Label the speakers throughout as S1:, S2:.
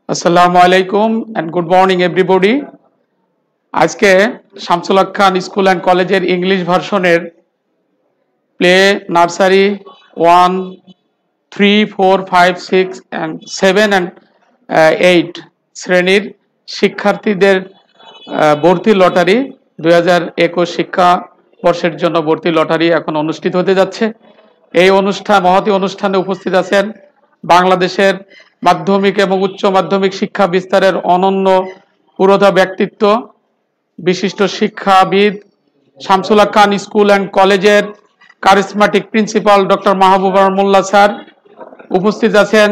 S1: আসসালামু আলাইকুম and good morning everybody. আজকে শামসুল হক খান স্কুল অ্যান্ড কলেজের ইংলিশ ভার্সনের প্লে নার্সারি 1, 3, 4, 5, 6 and 7 and 8 শ্রেণীর শিক্ষার্থীদের ভর্তি লটারি 2021 শিক্ষাবর্ষের জন্য ভর্তি লটারি এখন অনুষ্ঠিত হতে যাচ্ছে। এই মহতী অনুষ্ঠানে উপস্থিত আছেন বাংলাদেশের মাধ্যমিক এবং উচ্চ মাধ্যমিক শিক্ষা বিস্তারের অনন্য পুরোধা ব্যক্তিত্ব, বিশিষ্ট শিক্ষাবিদ, শামসুল হক খান স্কুল অ্যান্ড কলেজের কারিজমাটিক প্রিন্সিপাল ডক্টর মাহবুব মোল্লা স্যার। উপস্থিত আছেন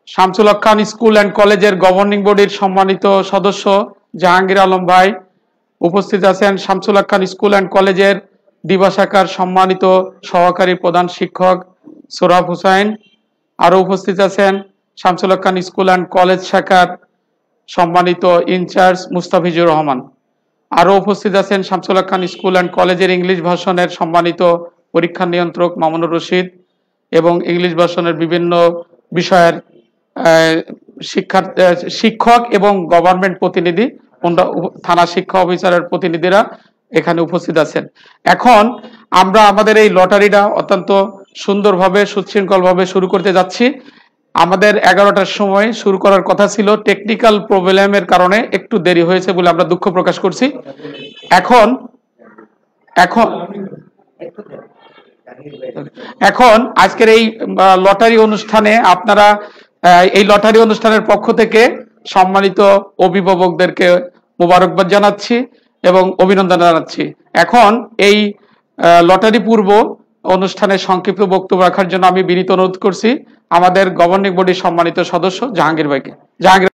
S1: শামসুল হক খান স্কুল অ্যান্ড কলেজের গভর্নিং বডির সম্মানিত সদস্য জাহাঙ্গীর আলম ভাই। উপস্থিত আছেন শামসুল হক খান স্কুল অ্যান্ড কলেজের দিবা শাখার সম্মানিত সহকারী প্রধান শিক্ষক সোহরাব হুসাইন। আরও উপস্থিত আছেন Shamsul Haque Khan school and college শাখার সম্মানিত ইনচার্জ মুস্তাফিজুর রহমান। আরও উপস্থিত আছেন শামসুল হক খান স্কুল অ্যান্ড কলেজের ইংলিশ ভার্সনের সম্মানিত পরীক্ষা নিয়ন্ত্রক মামুনুর রশিদ এবং ইংলিশ ভার্সনের বিভিন্ন বিষয়ের শিক্ষক এবং গভর্নমেন্ট প্রতিনিধি, থানা শিক্ষা অফিসারের প্রতিনিধিরা এখানে উপস্থিত আছেন। এখন আমরা আমাদের এই লটারিটা অত্যন্ত সুন্দরভাবে সুশৃঙ্খলভাবে শুরু করতে যাচ্ছি। আমাদের 11টার সময় শুরু করার কথা ছিল, টেকনিক্যাল প্রবলেমের কারণে একটু দেরি হয়েছে বলে আমরা দুঃখ প্রকাশ করছি। এখন আজকের এই লটারি অনুষ্ঠানে আপনারা এই লটারি অনুষ্ঠানের পক্ষ থেকে সম্মানিত অভিভাবকদেরকে মোবারকবাদ জানাচ্ছি এবং অভিনন্দন জানাচ্ছি। এখন এই লটারি পূর্ব অনুষ্ঠানে সংক্ষিপ্ত বক্তব্য রাখার জন্য আমি বিনীত অনুরোধ করছি আমাদের গভর্নিং বডির সম্মানিত সদস্য জাহাঙ্গীর ভাইকে। Jahangir.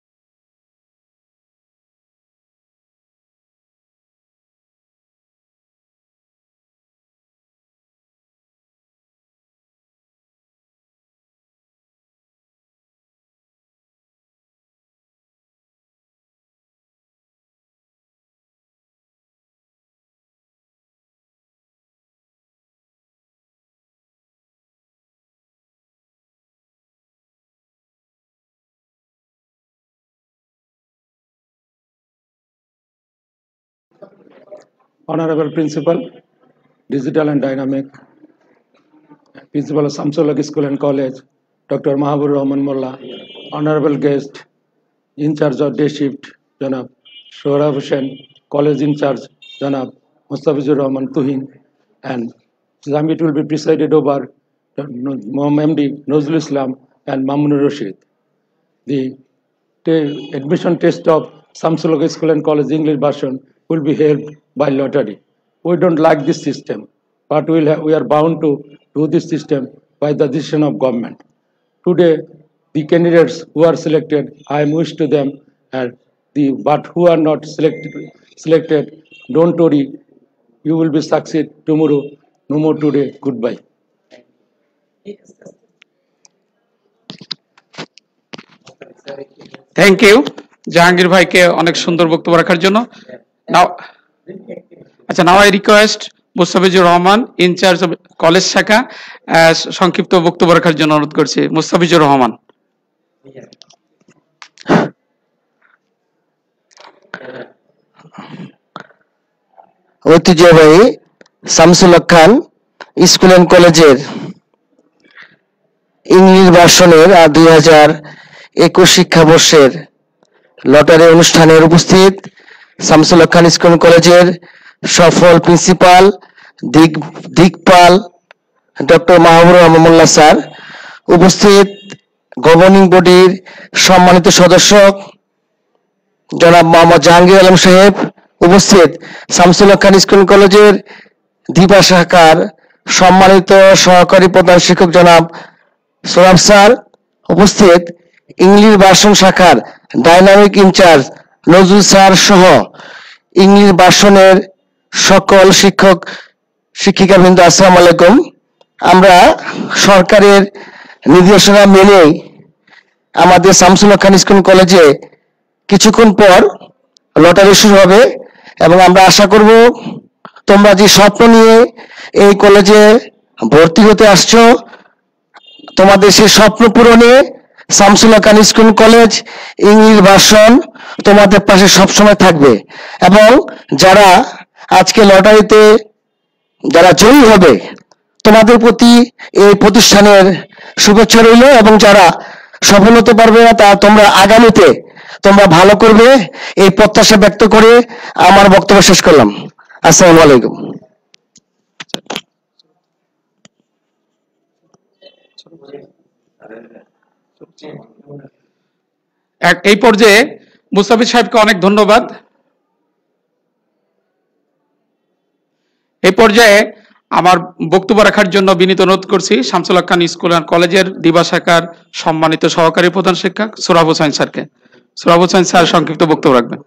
S2: Honorable Principal, Digital and Dynamic, Principal of Samsul Haq School and College, Dr. Mahabur Rahman Molla, Honorable Guest, In charge of Day Shift, Janab Shohrab Hussain, College In charge, Janab Mustafizur Rahman Tuhin, and Summit will be presided over MD Nozul Islam and Mamunur Rashid. The admission test of Samsul Haq School and College English version will be held by lottery. We don't like this system, but we are bound to do this system by the decision of government. Today, the candidates who are selected, I am wish to them, but who are not selected, don't worry, you will be succeed tomorrow. No more today. Goodbye.
S1: Thank you Jahangir ভাইকে অনেক সুন্দর বক্তব্য রাখার জন্য। Now I request Mustafizur Rahman, incharge of college শাখা, সংক্ষিপ্ত বক্তব্য রাখার জন্য অনুরোধ করছি। মুস্তাফিজুর রহমান।
S3: ঐতিহ্যবাহী শামসুল হক খান স্কুল অ্যান্ড কলেজের ইংলিশ ভার্সনের 2021 শিক্ষাবর্ষের লটারি অনুষ্ঠানের উপস্থিত শামসুল হক খান স্কুল অ্যান্ড কলেজের সফল প্রিন্সিপাল দিকপাল ডক্টর মাহবুব রহমান মোল্লা স্যার, উপস্থিত গভর্নিং বডির সম্মানিত সদস্য জনাব মোহাম্মদ জাহাঙ্গীর আলম সাহেব, উপস্থিত শামসুল হক খান স্কুল কলেজের দিবা শাখার সম্মানিত সহকারী প্রধান শিক্ষক জনাব সোহরাব স্যার, উপস্থিত ইংলিশ ভার্সন শাখার ডাইনামিক ইনচার্জ নজরুল স্যার সহ ইংলিশ ভার্সনের সকল শিক্ষক শিক্ষিকাবৃন্দ, আসসালামু আলাইকুম। আমরা সরকারের নির্দেশনা মেনে আমাদের শামসুল হক খান স্কুল কলেজে কিছুক্ষণ পর লটারি শুরু হবে এবং আমরা আশা করব তোমরা যে স্বপ্ন নিয়ে এই কলেজে ভর্তি হতে আসছো, তোমাদের সেই স্বপ্ন পূরণে Shamsul Haque Khan school college English version তোমাদের পাশে সবসময় থাকবে। এবং যারা আজকে লটারিতে যারা জয়ী হবে তোমাদের প্রতি এই প্রতিষ্ঠানের শুভেচ্ছা রইল, এবং যারা সফল হতে পারবে না তা তোমরা আগামীতে তোমরা ভালো করবে এই প্রত্যাশা ব্যক্ত করে আমার বক্তব্য শেষ করলাম। আসসালামু আলাইকুম।
S1: এই পর্যায়ে মুস্তাফিজ সাহেবকে অনেক ধন্যবাদ। এই পর্যায়ে আমার বক্তব্য রাখার জন্য বিনীত অনুরোধ করছি শামসুল হক খান স্কুল অ্যান্ড কলেজের দিবা শাখার সম্মানিত সহকারী প্রধান শিক্ষক সোহরাব হোসেন স্যারকে। সোহরাব হোসেন স্যার সংক্ষিপ্ত বক্তব্য রাখবেন।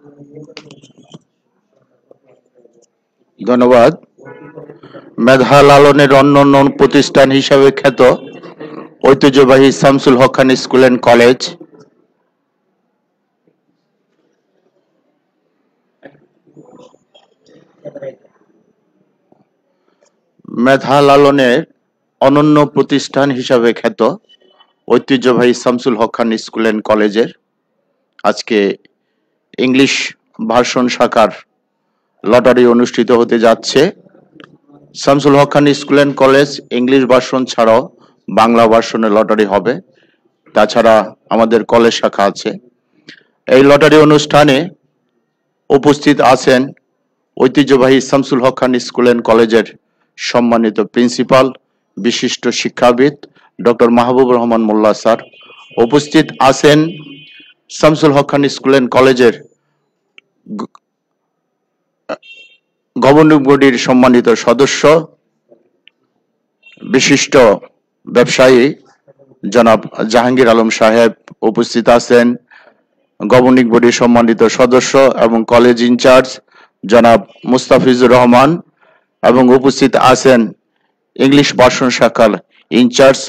S4: ধন্যবাদ। মেধা লালনের অন্যান্য প্রতিষ্ঠান হিসাবে খ্যাত ঐতিহ্যবাহী Shamsul Haque Khan school and college মেধা লালনের অনন্য প্রতিষ্ঠান হিসাবে খ্যাত ঐতিহ্যবাহী শামসুল হক খান স্কুল অ্যান্ড কলেজের আজকে ইংলিশ ভার্সন শাখার লটারি অনুষ্ঠিত হতে যাচ্ছে। Shamsul Haque Khan school and college English version ছাড়াও বাংলা ভার্সনে লটারি হবে। তাছাড়া আমাদের কলেজ শাখা আছে। এই লটারি অনুষ্ঠানে উপস্থিত আছেন ঐতিহ্যবাহী শামসুল হক খান স্কুল অ্যান্ড কলেজের সম্মানিত প্রিন্সিপাল বিশিষ্ট শিক্ষাবিদ ডক্টর মাহবুবুর রহমান মোল্লা স্যার। উপস্থিত আছেন শামসুল হক খান স্কুল অ্যান্ড কলেজের গভর্নিং বডির সম্মানিত সদস্য বিশিষ্ট ব্যবসায়ী জনাব জাহাঙ্গীর আলম সাহেব। উপস্থিত আছেন গভর্নিং বডির সম্মানিত সদস্য এবং কলেজ ইনচার্জ জনাব মুস্তাফিজুর রহমান, এবং উপস্থিত আছেন ইংলিশ ভার্সন শাখার ইনচার্জ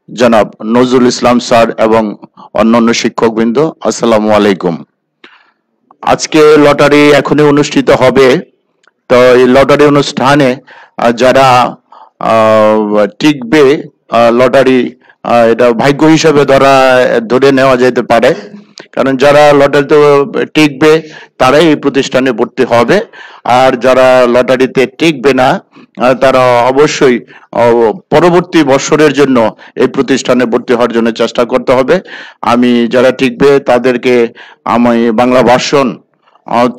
S4: জনাব নজরুল ইসলাম স্যার এবং অন্যান্য শিক্ষকবৃন্দ। আসসালামু আলাইকুম। আজকে লটারি এখনই অনুষ্ঠিত হবে। তো এই লটারি অনুষ্ঠানে যারা টিকবে, লটারি এটা ভাগ্য হিসেবে ধরে নেওয়া যেতে পারে, কারণ যারা লটারিতে টিকবে তারাই এই প্রতিষ্ঠানে ভর্তি হবে, আর যারা লটারিতে টিকবে না তারা অবশ্যই পরবর্তী বছরের জন্য এই প্রতিষ্ঠানে ভর্তি হওয়ার জন্য চেষ্টা করতে হবে। আমি যারা টিকবে তাদেরকে আমি বাংলা ভার্সন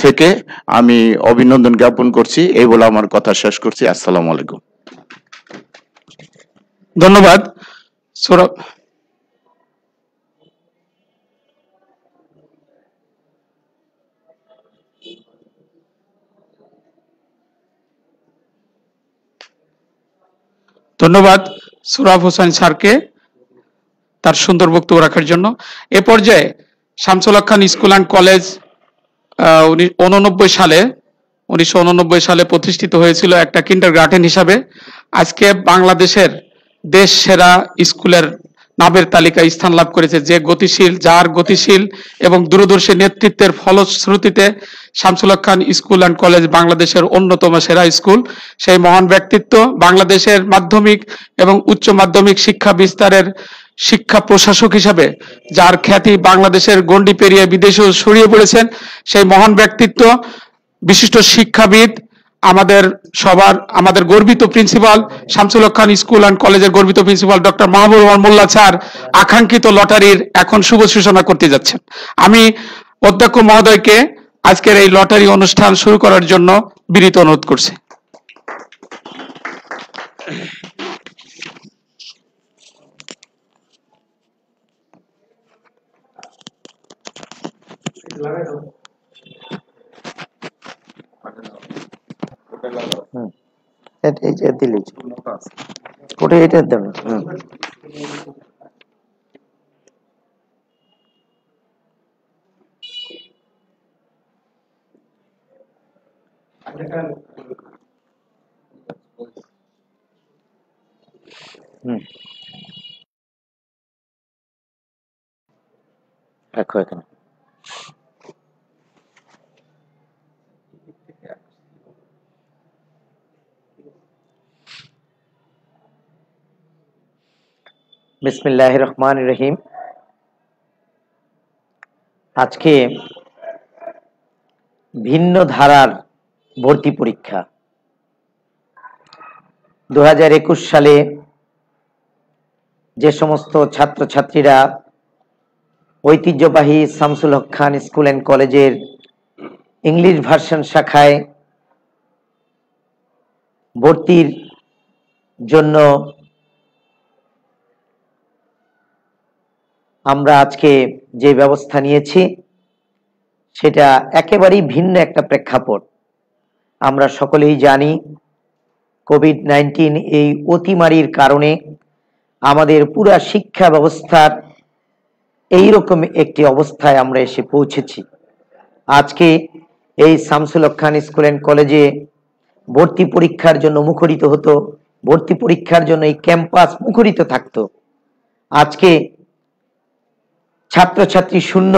S4: থেকে আমি অভিনন্দন জ্ঞাপন করছি। এই বলে আমার কথা শেষ করছি। আসসালামু আলাইকুম।
S1: ধন্যবাদ। ধন্যবাদ সোহরাব হোসেন স্যারকে তার সুন্দর বক্তব্য রাখার জন্য। এ পর্যায়ে Shamsul Haque Khan school and college 1989 সালে প্রতিষ্ঠিত হয়েছিল একটা কিন্ডারগার্টেন হিসাবে। আজকে বাংলাদেশের দেশ সেরা স্কুলের নামের তালিকায় স্থান লাভ করেছে। যার গতিশীল এবং দূরদর্শী নেতৃত্বের ফলশ্রুতিতে Shamsul Haque Khan school and college বাংলাদেশের অন্যতম সেরা স্কুল। সেই মহান ব্যক্তিত্ব বাংলাদেশের মাধ্যমিক এবং উচ্চ মাধ্যমিক শিক্ষা বিস্তারের শিক্ষা প্রশাসক হিসাবে যার খ্যাতি বাংলাদেশের গণ্ডি পেরিয়ে বিদেশেও ছড়িয়ে পড়েছেন, সেই মহান ব্যক্তিত্ব বিশিষ্ট শিক্ষাবিদ আমাদের গর্বিত principal Shamsul Haque Khan school and কলেজের গর্বিত principal doctor Mahbubur Rahman Molla sir আকাঙ্ক্ষিত লটারির এখন শুভ সূচনা করতে যাচ্ছেন। আমি অধ্যক্ষ মহোদয়কে আজকের এই লটারি অনুষ্ঠান শুরু করার জন্য বিনীত অনুরোধ করছি।
S5: এখানে বিসমিল্লাহির রহমানির রহিম। আজকে ভিন্ন ধারার ভর্তি পরীক্ষা 2021 সালে যে সমস্ত ছাত্রছাত্রীরা ঐতিহ্যবাহী শামসুল হক খান স্কুল অ্যান্ড কলেজের ইংলিশ ভার্সন শাখায় ভর্তির জন্য আমরা আজকে যে ব্যবস্থা নিয়েছি সেটা একেবারেই ভিন্ন একটা প্রেক্ষাপট। আমরা সকলেই জানি কোভিড-19 এই অতিমারীর কারণে আমাদের পুরা শিক্ষা ব্যবস্থার এইরকম একটি অবস্থায় আমরা এসে পৌঁছেছি। আজকে এই শামসুল হক খান স্কুল অ্যান্ড কলেজে ভর্তি পরীক্ষার জন্য মুখরিত হতো, ভর্তি পরীক্ষার জন্য এই ক্যাম্পাস মুখরিত থাকতো। আজকে ছাত্রছাত্রী শূন্য,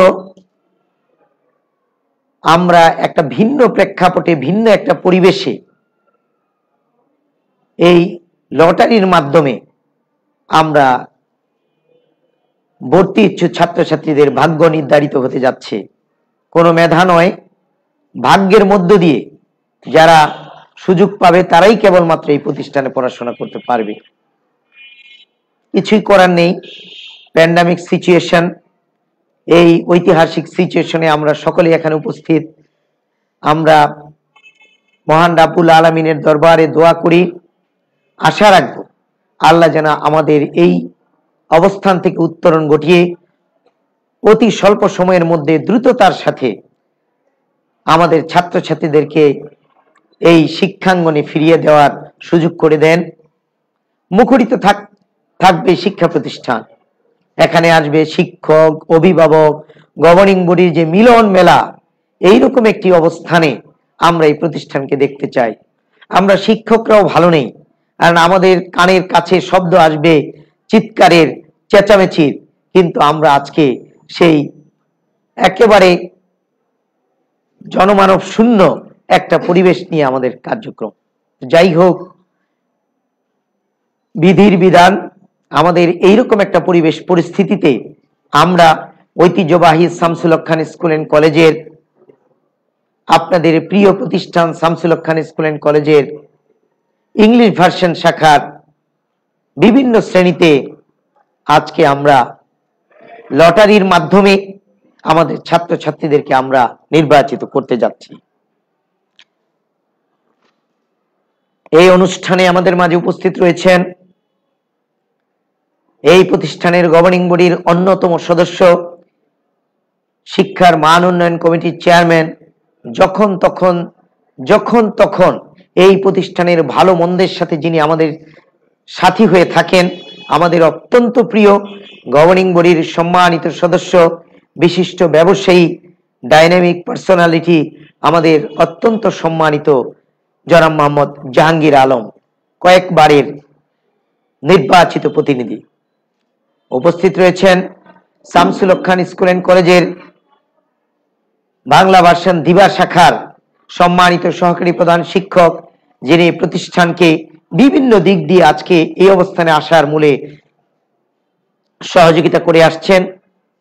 S5: আমরা একটা ভিন্ন প্রেক্ষাপটে ভিন্ন একটা পরিবেশে এই লটারির মাধ্যমে আমরা ভর্তি ইচ্ছুক ছাত্রছাত্রীদের ভাগ্য নির্ধারিত হতে যাচ্ছে। কোনো মেধা নয়, ভাগ্যের মধ্য দিয়ে যারা সুযোগ পাবে তারাই কেবলমাত্র এই প্রতিষ্ঠানে পড়াশোনা করতে পারবে। কিছুই করার নেই, প্যান্ডামিক সিচুয়েশন, এই ঐতিহাসিক সিচুয়েশনে আমরা সকলে এখানে উপস্থিত। আমরা মহান রাব্বুল আলামিনের দরবারে দোয়া করি, আশা রাখবো আল্লাহ যেন আমাদের এই অবস্থান থেকে উত্তরণ ঘটিয়ে অতি স্বল্প সময়ের মধ্যে দ্রুততার সাথে আমাদের ছাত্রছাত্রীদেরকে এই শিক্ষাঙ্গনে ফিরিয়ে দেওয়ার সুযোগ করে দেন। মুখরিত থাকবে শিক্ষা প্রতিষ্ঠান, এখানে আসবে শিক্ষক, অভিভাবক, গভর্নিং বডির যে মিলন মেলা, এইরকম একটি অবস্থানে আমরা এই প্রতিষ্ঠানকে দেখতে চাই। আমরা শিক্ষকরাও ভালো নেই, কারণ আমাদের কানের কাছে শব্দ আসবে চিৎকারের, চেঁচামেচির, কিন্তু আমরা আজকে সেই একেবারে জনমানব শূন্য একটা পরিবেশ নিয়ে আমাদের কার্যক্রম। যাই হোক, বিধির বিধান, আমাদের এইরকম একটা পরিবেশ পরিস্থিতিতে আমরা ঐতিহ্যবাহী শামসুল হক খান স্কুল অ্যান্ড কলেজের, আপনাদের প্রিয় প্রতিষ্ঠান শামসুল হক খান স্কুল অ্যান্ড কলেজের ইংলিশ ভার্সন শাখার বিভিন্ন শ্রেণীতে আজকে আমরা লটারির মাধ্যমে আমাদের ছাত্রছাত্রীদেরকে আমরা নির্বাচিত করতে যাচ্ছি। এই অনুষ্ঠানে আমাদের মাঝে উপস্থিত রয়েছেন এই প্রতিষ্ঠানের গভর্নিং বডির অন্যতম সদস্য, শিক্ষার মান উন্নয়ন কমিটির চেয়ারম্যান, যখন তখন এই প্রতিষ্ঠানের ভালো মন্দের সাথে যিনি আমাদের সাথী হয়ে থাকেন, আমাদের অত্যন্ত প্রিয় গভর্নিং বডির সম্মানিত সদস্য, বিশিষ্ট ব্যবসায়ী, ডাইনামিক পার্সোনালিটি, আমাদের অত্যন্ত সম্মানিত জনাব মোহাম্মদ জাহাঙ্গীর আলম, কয়েকবারের নির্বাচিত প্রতিনিধি। উপস্থিত রয়েছেন শামসুল হক খান স্কুল অ্যান্ড কলেজের বাংলা ভার্সন দিবা শাখার সম্মানিত সহকারী প্রধান শিক্ষক, যিনি প্রতিষ্ঠানকে বিভিন্ন দিক দিয়ে আজকে এই অবস্থানে আসার মূলে সহযোগিতা করে আসছেন।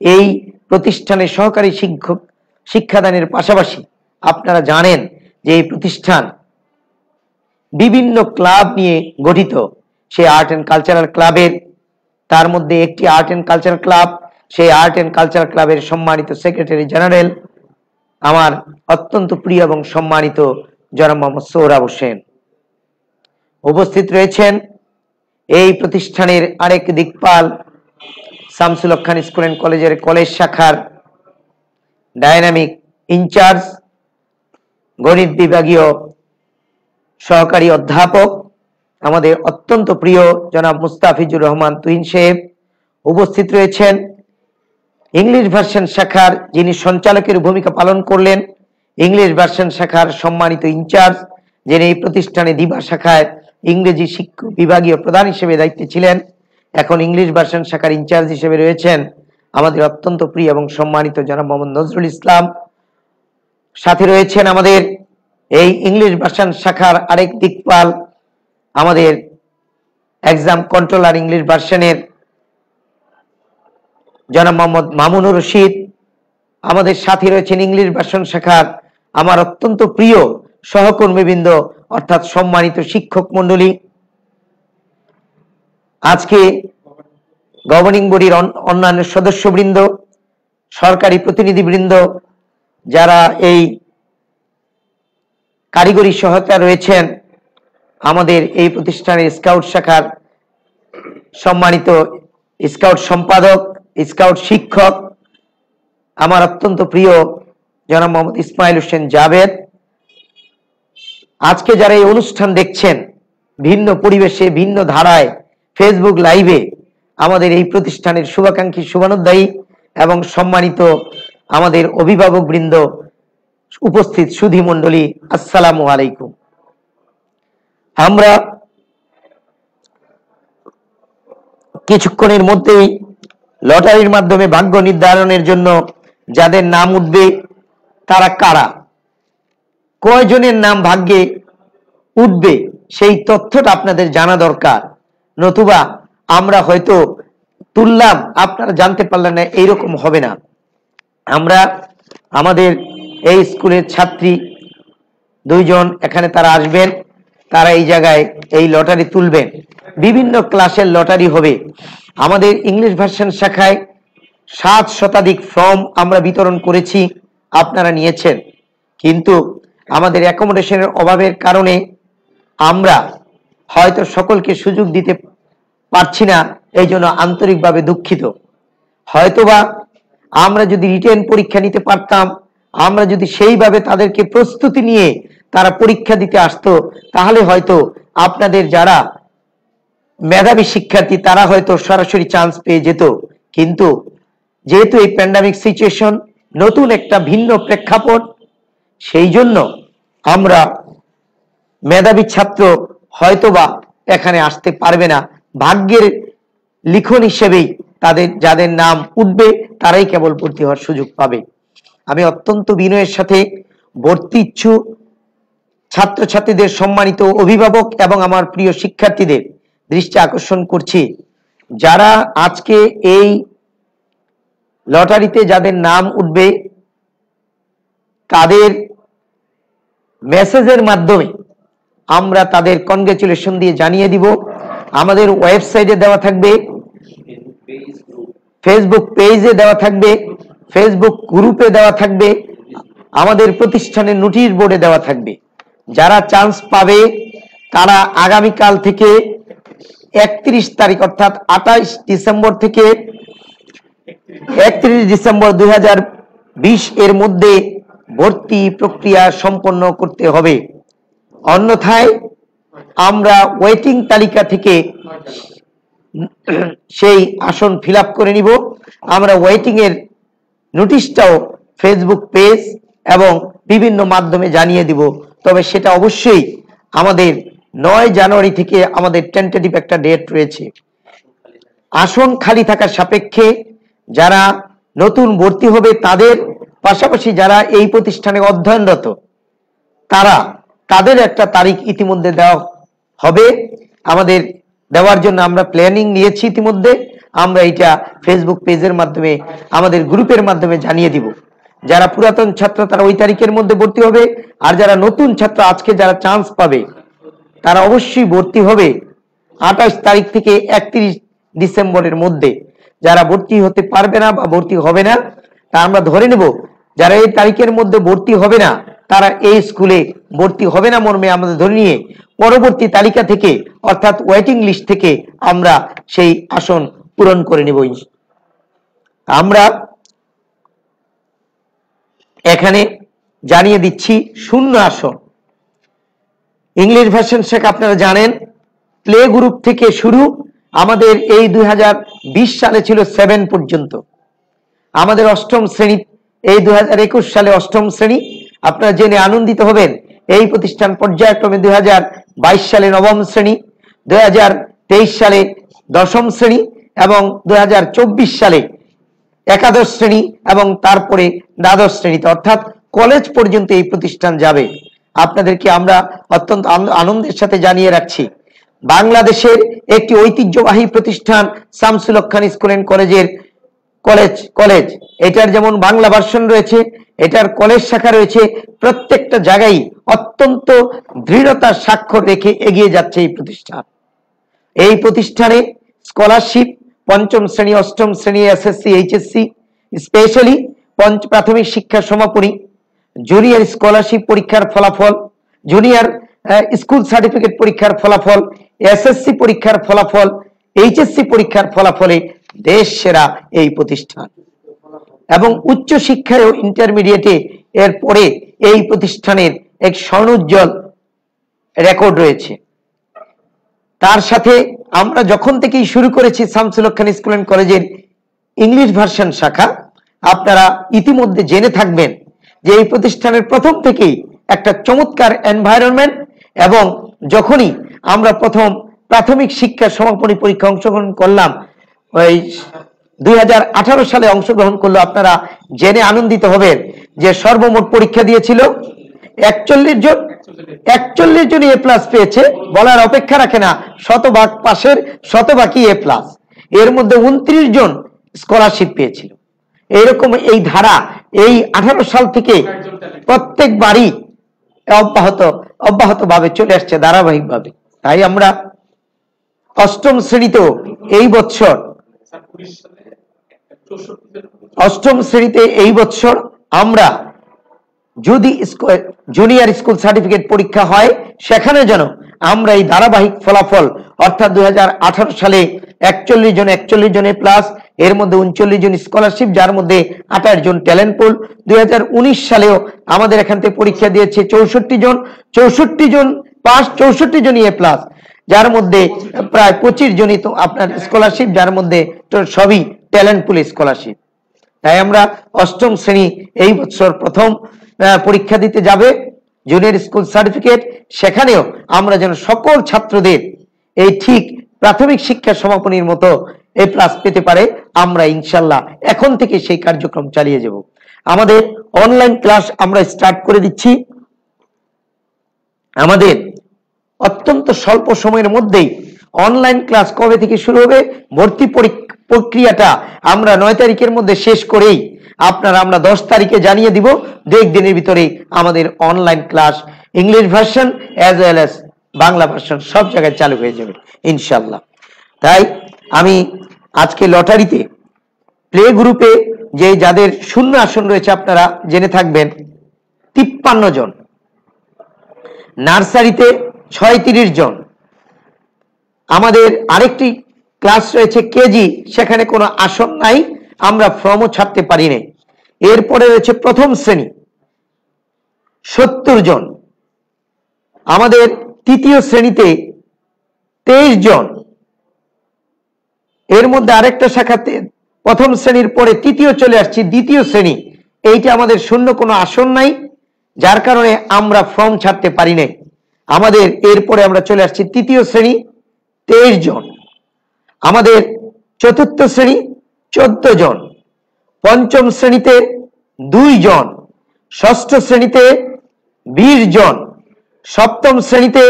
S5: এই প্রতিষ্ঠানের সহকারী শিক্ষক শিক্ষাদানের পাশাপাশি আপনারা জানেন যে এই প্রতিষ্ঠান বিভিন্ন ক্লাব নিয়ে গঠিত। সেই আর্ট অ্যান্ড কালচারাল ক্লাবের, তার মধ্যে একটি আর্ট অ্যান্ড কালচারাল ক্লাব, সেই আর্ট অ্যান্ড কালচারাল ক্লাবের সম্মানিত সেক্রেটারি জেনারেল আমার অত্যন্ত প্রিয় এবং সম্মানিত জনাব মোহাম্মদ সোহরাব হোসেন। উপস্থিত রয়েছেন এই প্রতিষ্ঠানের আরেক দিকপাল, শামসুল হক খান স্কুল অ্যান্ড কলেজের কলেজ শাখার ডাইনামিক ইনচার্জ, গণিত বিভাগীয় সহকারী অধ্যাপক, আমাদের অত্যন্ত প্রিয় জনাব মুস্তাফিজুর রহমান তুহিন সাহেব। উপস্থিত রয়েছেন ইংলিশ ভার্সন শাখার যিনি সঞ্চালকের ভূমিকা পালন করলেন, ইংলিশ ভার্সন শাখার সম্মানিত ইনচার্জ, যিনি এই প্রতিষ্ঠানে দিবা শাখায় ইংরেজি শিক্ষক বিভাগীয় প্রধান হিসেবে দায়িত্বে ছিলেন, এখন ইংলিশ ভার্সন শাখার ইনচার্জ হিসেবে রয়েছেন আমাদের অত্যন্ত প্রিয় এবং সম্মানিত জনাব মোহাম্মদ নজরুল ইসলাম। সাথে রয়েছেন আমাদের এই ইংলিশ ভার্সন শাখার আরেক দিকপাল, আমাদের এক্সাম কন্ট্রোলার ইংলিশ ভার্সনের জনাব মোহাম্মদ মামুনুর রশিদ। আমাদের সাথে রয়েছেন ইংলিশ ভার্সন শাখার আমার অত্যন্ত প্রিয় সহকর্মীবৃন্দ অর্থাৎ সম্মানিত শিক্ষক মণ্ডলী। আজকে গভর্নিং বডির অন্যান্য সদস্যবৃন্দ, সরকারি প্রতিনিধিবৃন্দ, যারা এই কারিগরি সহায়তা রয়েছেন, আমাদের এই প্রতিষ্ঠানের স্কাউট শাখার সম্মানিত স্কাউট সম্পাদক, স্কাউট শিক্ষক, আমার অত্যন্ত প্রিয় জনাব মোহাম্মদ ইসমাইল হোসেন জাভেদ, আজকে যারা এই অনুষ্ঠান দেখছেন ভিন্ন পরিবেশে, ভিন্ন ধারায়, ফেসবুক লাইভে, আমাদের এই প্রতিষ্ঠানের শুভাকাঙ্ক্ষী, শুভানুধ্যায়ী এবং সম্মানিত আমাদের অভিভাবক বৃন্দ, উপস্থিত সুধী মণ্ডলী, আসসালামু আলাইকুম। আমরা কিছুক্ষণের মধ্যেই লটারির মাধ্যমে ভাগ্য নির্ধারণের জন্য যাদের নাম উঠবে তারা কারা, কয়জনের নাম ভাগ্যে উঠবে সেই তথ্যটা আপনাদের জানা দরকার, নতুবা আমরা হয়তো তুললাম আপনারা জানতে পারলেন না, এইরকম হবে না। আমরা আমাদের এই স্কুলের ছাত্রী দুইজন এখানে তারা আসবেন, তারা এই জায়গায় এই লটারি তুলবেন। বিভিন্ন ক্লাসের লটারি হবে। আমাদের ইংলিশ ভার্সন শাখায় 7 শতাধিক ফর্ম আমরা বিতরণ করেছি, আপনারা নিয়েছেন, কিন্তু আমাদের অ্যাকোমোডেশনের অভাবের কারণে আমরা হয়তো সকলকে সুযোগ দিতে পারছি না, এই জন্য আন্তরিকভাবে দুঃখিত। হয়তোবা আমরা যদি রিটেন পরীক্ষা নিতে পারতাম, আমরা যদি সেইভাবে তাদেরকে প্রস্তুতি নিয়ে তারা পরীক্ষা দিতে আসতো, তাহলে হয়তো আপনাদের যারা মেধাবী শিক্ষার্থী তারা হয়তো সরাসরি চান্স পেয়ে যেত। কিন্তু যেহেতু এই প্যান্ডামিক সিচুয়েশন, নতুন একটা ভিন্ন প্রেক্ষাপট, সেই জন্য আমরা মেধাবী ছাত্র হয়তোবা এখানে আসতে পারবে না। ভাগ্যের লিখন হিসেবেই তাদের যাদের নাম উঠবে তারাই কেবল ভর্তি হওয়ার সুযোগ পাবে। আমি অত্যন্ত বিনয়ের সাথে ভর্তি ইচ্ছুক ছাত্রছাত্রীদের, সম্মানিত অভিভাবক এবং আমার প্রিয় শিক্ষার্থীদের দৃষ্টি আকর্ষণ করছি, যারা আজকে এই লটারিতে যাদের নাম উঠবে তাদের মেসেজের মাধ্যমে আমরা তাদের কনগ্রাচুলেশন দিয়ে জানিয়ে দিব। আমাদের ওয়েবসাইটে দেওয়া থাকবে, ফেসবুক পেজে দেওয়া থাকবে, ফেসবুক গ্রুপে দেওয়া থাকবে, আমাদের প্রতিষ্ঠানের নোটিশ বোর্ডে দেওয়া থাকবে। যারা চান্স পাবে তারা আগামীকাল থেকে 31 তারিখ অর্থাৎ 28 ডিসেম্বর থেকে 31 ডিসেম্বর 2020 এর মধ্যে ভর্তি প্রক্রিয়া সম্পন্ন করতে হবে। অন্যথায় আমরা ওয়েটিং তালিকা থেকে সেই আসন ফিল আপ করে নিব। আমরা ওয়েটিং এর নোটিশটাও ফেসবুক পেজ এবং বিভিন্ন মাধ্যমে জানিয়ে দিব। তবে সেটা অবশ্যই আমাদের 9 জানুয়ারি থেকে আমাদের টেন্টেটিভ একটা ডেট রয়েছে। আসন খালি থাকার সাপেক্ষে যারা নতুন ভর্তি হবে তাদের পাশাপাশি যারা এই প্রতিষ্ঠানে অধ্যয়নরত তাদের একটা তারিখ ইতিমধ্যে দেওয়া হবে। আমাদের দেওয়ার জন্য আমরা প্ল্যানিং নিয়েছি ইতিমধ্যে। আমরা এটা ফেসবুক পেজের মাধ্যমে, আমাদের গ্রুপের মাধ্যমে জানিয়ে দিব। যারা পুরাতন ছাত্র তারা ওই তারিখের মধ্যে ভর্তি হবে, আর যারা নতুন ছাত্র আজকে যারা চান্স পাবে তারা অবশ্যই ভর্তি হবে 28 তারিখ থেকে 31 ডিসেম্বরের মধ্যে। যারা ভর্তি হতে পারবে না বা ভর্তি হবে না, তা আমরা ধরে নেব যারা এই তারিখের মধ্যে ভর্তি হবে না তারা এই স্কুলে ভর্তি হবে না মর্মে আমাদের ধরে নিয়ে পরবর্তী তালিকা থেকে অর্থাৎ ওয়েটিং লিস্ট থেকে আমরা সেই আসন পূরণ করে নেব। আমরা এখানে জানিয়ে দিচ্ছি শূন্য আসন। ইংলিশ ভার্সন শেখা আপনারা জানেন প্লে গ্রুপ থেকে শুরু, আমাদের এই 2020 সালে ছিল 7 পর্যন্ত। আমাদের অষ্টম শ্রেণী এই 2021 সালে অষ্টম শ্রেণী। আপনারা জেনে আনন্দিত হবেন এই প্রতিষ্ঠান পর্যায়ক্রমে 2022 সালে নবম শ্রেণী, 2023 সালে দশম শ্রেণী এবং 2024 সালে একাদশ শ্রেণী এবং তারপরে দ্বাদশ শ্রেণীতে অর্থাৎ কলেজ পর্যন্ত এই প্রতিষ্ঠান যাবে। আপনাদেরকে আমরা অত্যন্ত আনন্দের সাথে জানিয়ে রাখছি বাংলাদেশের একটি ঐতিহ্যবাহী প্রতিষ্ঠান শামসুল হক খান স্কুল এন্ড কলেজের কলেজ এটার যেমন বাংলা ভার্সন রয়েছে, এটার কলেজ শাখা রয়েছে। প্রত্যেকটা জায়গায় অত্যন্ত দৃঢ়তার স্বাক্ষর রেখে এগিয়ে যাচ্ছে এই প্রতিষ্ঠান। এই প্রতিষ্ঠানে স্কলারশিপ পঞ্চম শ্রেণী, অষ্টম শ্রেণী, এসএসসি, এইচএসসি, স্পেশালি প্রাথমিক শিক্ষা সমাপনী, জুনিয়র স্কলারশিপ পরীক্ষার ফলাফল, জুনিয়র স্কুল সার্টিফিকেট পরীক্ষার ফলাফল, এসএসসি পরীক্ষার ফলাফল, এইচএসসি পরীক্ষার ফলাফলে দেশ সেরা এই প্রতিষ্ঠান। এবং উচ্চ শিক্ষায় ও ইন্টারমিডিয়েটে এর পরে এই প্রতিষ্ঠানের এক স্বর্ণোজ্জ্বল রেকর্ড রয়েছে। তার সাথে আমরা যখন থেকেই শুরু করেছি শামসুল হক খান স্কুল অ্যান্ড কলেজের ইংলিশ ভার্সন শাখা, আপনারা ইতিমধ্যে জেনে থাকবেন যে এই প্রতিষ্ঠানের প্রথম থেকেই একটা চমৎকার এনভায়রনমেন্ট, এবং যখনই আমরা প্রথম প্রাথমিক শিক্ষা সমাপনী পরীক্ষা অংশগ্রহণ করলাম, ওই 2018 সালে অংশগ্রহণ করলো, আপনারা জেনে আনন্দিত হবেন যে সর্বমোট পরীক্ষা দিয়েছিল 41 জন এ প্লাস পেয়েছে। বলার অপেক্ষা রাখে না, শতভাগ পাশের শতভাগই এ প্লাস। এর মধ্যে 29 জন স্কলারশিপ পেয়েছিল। এইরকম এই ধারা এই 18 সাল থেকে প্রত্যেকবারই অব্যাহত ভাবে চলে আসছে ধারাবাহিক ভাবে। তাই আমরা অষ্টম শ্রেণীতে এই বছর আমরা যদি জুনিয়র স্কুল সার্টিফিকেট পরীক্ষা হয়, সেখানে যেন আমরা এই ধারাবাহিক ফলাফল অর্থাৎ 2018 সালে 41 জন এ প্লাস, এর মধ্যে 39 জন স্কলারশিপ, যার মধ্যে 28 জন ট্যালেন্ট পুল। 2019 সালেও আমাদের এখান থেকে পরীক্ষা দিয়েছে 64 জন পাস, 64 জন এ প্লাস, যার মধ্যে প্রায় 25 জনই তো আপনার স্কলারশিপ, যার মধ্যে সবই ট্যালেন্ট পুল স্কলারশিপ। তাই আমরা অষ্টম শ্রেণী এই বছর প্রথম পরীক্ষা দিতে যাবে জুনিয়র স্কুল সার্টিফিকেট, সেখানেও আমরা যেন সকল ছাত্রদের এই ঠিক প্রাথমিক শিক্ষা সমাপনীর মতো এ প্লাস পেতে পারে, আমরা ইনশাল্লাহ এখন থেকে সেই কার্যক্রম চালিয়ে যাব। আমাদের অনলাইন ক্লাস আমরা স্টার্ট করে দিচ্ছি। আমাদের অত্যন্ত স্বল্প সময়ের মধ্যেই অনলাইন ক্লাস কবে থেকে শুরু হবে, ভর্তি প্রক্রিয়াটা আমরা 9 তারিখের মধ্যে শেষ করেই আমরা 10 তারিখে জানিয়ে দিব। 2 দিনের ভিতরে আমাদের online class English version as well as Bangla version সব জায়গায় চালু হয়ে যাবে ইনশাল্লাহ। তাই আমি আজকে লটারিতে প্লে গ্রুপে যাদের শূন্য আসন রয়েছে আপনারা জেনে থাকবেন 53 জন, নার্সারিতে 36 জন, আমাদের আরেকটি ক্লাস রয়েছে কেজি, সেখানে কোনো আসন নাই, আমরা ফর্মও ছাড়তে পারি নাই। এরপরে রয়েছে প্রথম শ্রেণী 70 জন, আমাদের তৃতীয় শ্রেণীতে 23 জন, এর মধ্যে আরেকটা শাখাতে প্রথম শ্রেণীর পরে তৃতীয় চলে আসছি দ্বিতীয় শ্রেণী, এইটা আমাদের শূন্য কোনো আসন নাই, যার কারণে আমরা ফর্ম ছাড়তে পারি নাই। আমাদের এরপরে আমরা চলে আসছি তৃতীয় শ্রেণী 23 জন, আমাদের চতুর্থ শ্রেণী 14 জন, পঞ্চম শ্রেণীতে 2 জন, ষষ্ঠ শ্রেণীতে 20 জন, সপ্তম শ্রেণীতে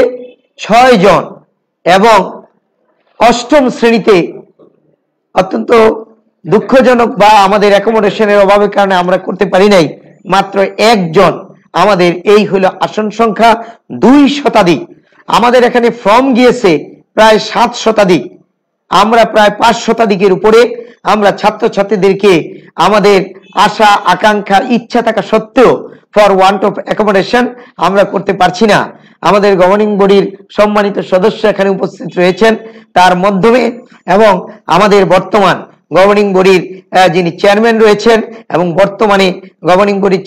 S5: 6 জন, এবং অষ্টম শ্রেণীতে অত্যন্ত দুঃখজনক বা আমাদের অ্যাকোমোডেশনের অভাবের কারণে আমরা করতে পারি নাই, মাত্র 1 জন। আমাদের এই হলো আসন সংখ্যা 2 শতাধিক। আমাদের এখানে ফর্ম গিয়েছে প্রায় 7 শতাধিক, আমরা প্রায় 5 শতাধিকের উপরে আমরা ছাত্রছাত্রীদেরকে আমাদের আশা আকাঙ্ক্ষা ইচ্ছা থাকা সত্ত্বেও ফর ওয়ান্ট অফ অ্যাকোমোডেশন আমরা করতে পারছি না। আমাদের গভর্নিং বডির সম্মানিত সদস্য এখানে উপস্থিত রয়েছেন, তার মাধ্যমে এবং আমাদের বর্তমান গভর্নিং বডির যিনি চেয়ারম্যান রয়েছেন এবং বর্তমানে গভর্নিং বডির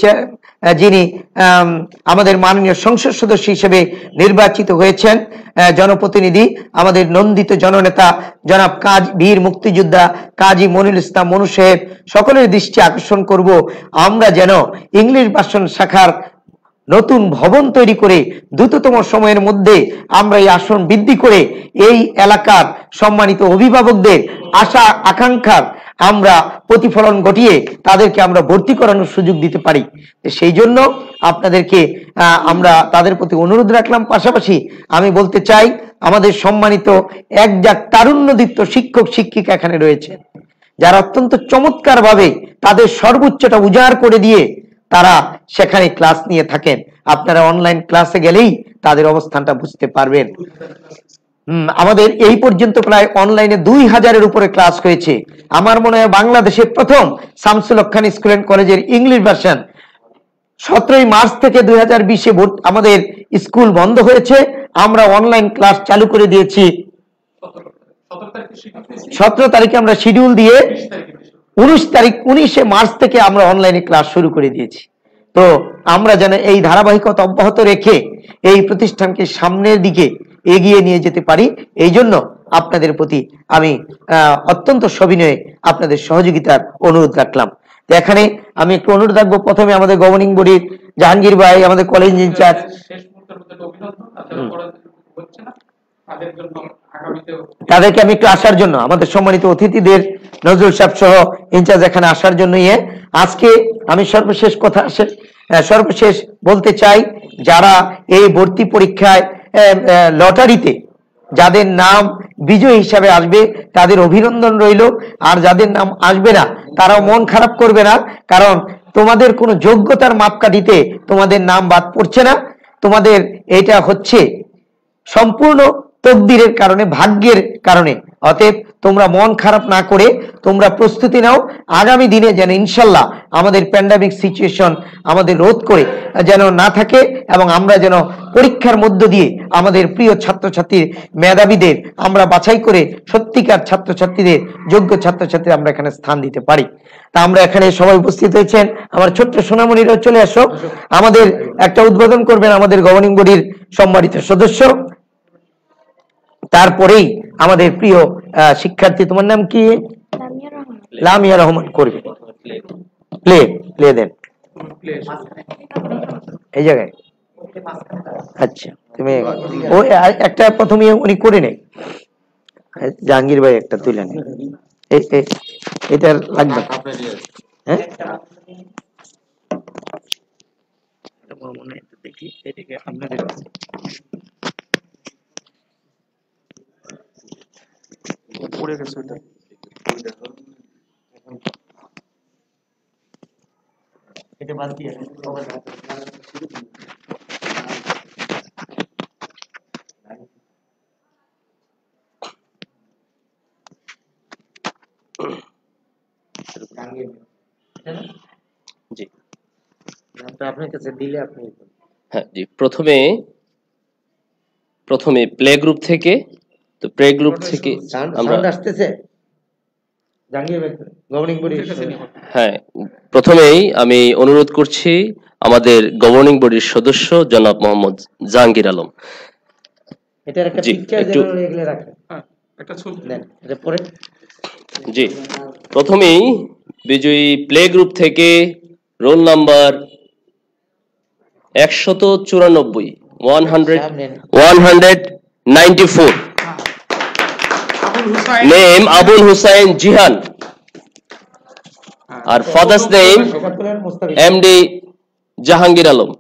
S5: যিনি আমাদের মাননীয় সংসদ সদস্য হিসেবে নির্বাচিত হয়েছেন, জনপ্রতিনিধি আমাদের নন্দিত জননেতা জনাব বীর মুক্তিযোদ্ধা কাজী মনিরুল ইসলাম মনু সাহেব, সকলের দৃষ্টি আকর্ষণ করব আমরা যেন ইংলিশ ভার্সন শাখার নতুন ভবন তৈরি করে দ্রুততম সময়ের মধ্যে আমরা এই আসন বৃদ্ধি করে এই এলাকার সম্মানিত অভিভাবকদের আশা আকাঙ্ক্ষার আমরা প্রতিফলন ঘটিয়ে তাদেরকে আমরা ভর্তি করানোর সুযোগ দিতে পারি। সেই জন্য আপনাদেরকে আমরা তাদের প্রতি অনুরোধ রাখলাম। পাশাপাশি আমি বলতে চাই আমাদের সম্মানিত একজাক তারুণ্যদীপ্ত শিক্ষক শিক্ষিকা এখানে রয়েছে, যারা অত্যন্ত চমৎকার ভাবে তাদের সর্বোচ্চটা উজাড় করে দিয়ে তারা সেখানে ক্লাস নিয়ে থাকেন। আপনারা অনলাইন ক্লাসে গেলেই তাদের অবস্থানটা বুঝতে পারবেন। আমাদের এই পর্যন্ত প্রায় অনলাইনে 2000-এর উপরে ক্লাস হয়েছে। আমার মনে হয় বাংলাদেশের প্রথম শামসুল হক খান স্কুল এন্ড কলেজের ইংলিশ ভার্সন 17 মার্চ থেকে 2020-এ আমাদের স্কুল বন্ধ হয়েছে, আমরা অনলাইন ক্লাস চালু করে দিয়েছি। 17 তারিখে আমরা শিডিউল দিয়ে 19 মার্চ থেকে আমরা অনলাইনে ক্লাস শুরু করে দিয়েছি। তো আমরা যেন এই ধারাবাহিকতা অব্যাহত রেখে এই প্রতিষ্ঠানকে সামনের দিকে এগিয়ে নিয়ে যেতে পারি, এই জন্য আপনাদের প্রতি আমি অত্যন্ত সবিনয়ে আপনাদের সহযোগিতার অনুরোধ রাখলাম। তো এখানে আমি একটু অনুরোধ রাখবো, প্রথমে আমাদের গভর্নিং বডির জাহাঙ্গীর ভাই, আমাদের কলেজ ইনচার্জ, তাদেরকে আমি একটু আসার জন্য, আমাদের সম্মানিত অতিথিদের নজরুল সাহেব সহ ইনচার্জ এখানে আসার জন্য আজকে আমি সর্বশেষ বলতে চাই, যারা এই ভর্তি পরীক্ষায় লটারিতে যাদের নাম বিজয়ী হিসাবে আসবে তাদের অভিনন্দন রইল, আর যাদের নাম আসবে না তারাও মন খারাপ করবে না, কারণ তোমাদের কোনো যোগ্যতার মাপকাঠিতে তোমাদের নাম বাদ পড়ছে না। তোমাদের এটা হচ্ছে সম্পূর্ণ তকদিরের কারণে, ভাগ্যের কারণে। অতএব তোমরা মন খারাপ না করে তোমরা প্রস্তুতি নাও, আগামী দিনে যেন ইনশাল্লাহ আমাদের প্যান্ডামিক সিচুয়েশন আমাদের রোধ করে যেন না থাকে, এবং আমরা যেন পরীক্ষার মধ্য দিয়ে আমাদের প্রিয় ছাত্রছাত্রীর মেধাবীদের আমরা বাছাই করে সত্যিকার ছাত্রছাত্রীদের, যোগ্য ছাত্রছাত্রী আমরা এখানে স্থান দিতে পারি। তা আমরা এখানে সবাই উপস্থিত হয়েছেন, আমার ছোট্ট সোনামণিরাও চলে আসো। আমাদের একটা উদ্বোধন করবেন আমাদের গভর্নিং বডির সম্মানিত সদস্য, তারপরেই আমাদের প্রিয় শিক্ষার্থী, তোমার নাম কি? লামিয়া রহমান করবে। প্লে দেন এই জায়গায়। আচ্ছা, তুমি ও একটা প্রথমে উনি করে নেই, জাহাঙ্গীর ভাই একটা তুলে নেই, এটা লাগবে। হ্যাঁ, দেখি এদিকে আপনাদের পড়ে গেছে ওটা। এটা বাদ দিয়ে
S6: জি,
S5: আপনার কাছে দিলে আপনি।
S6: হ্যাঁ জি, প্রথমে প্লে গ্রুপ থেকে, তো প্লে গ্রুপ থেকে আমরা
S5: আসতেছে
S6: হ্যাঁ, প্রথমেই আমি অনুরোধ করছি আমাদের গভর্নিং বডির সদস্য জনাব মোহাম্মদ জাহাঙ্গীর আলম। জি, প্রথমেই বিজয়ী প্লে গ্রুপ থেকে roll number 194 194 name Abul Hussain Jihan, আর father's name MD Jahangir Alam.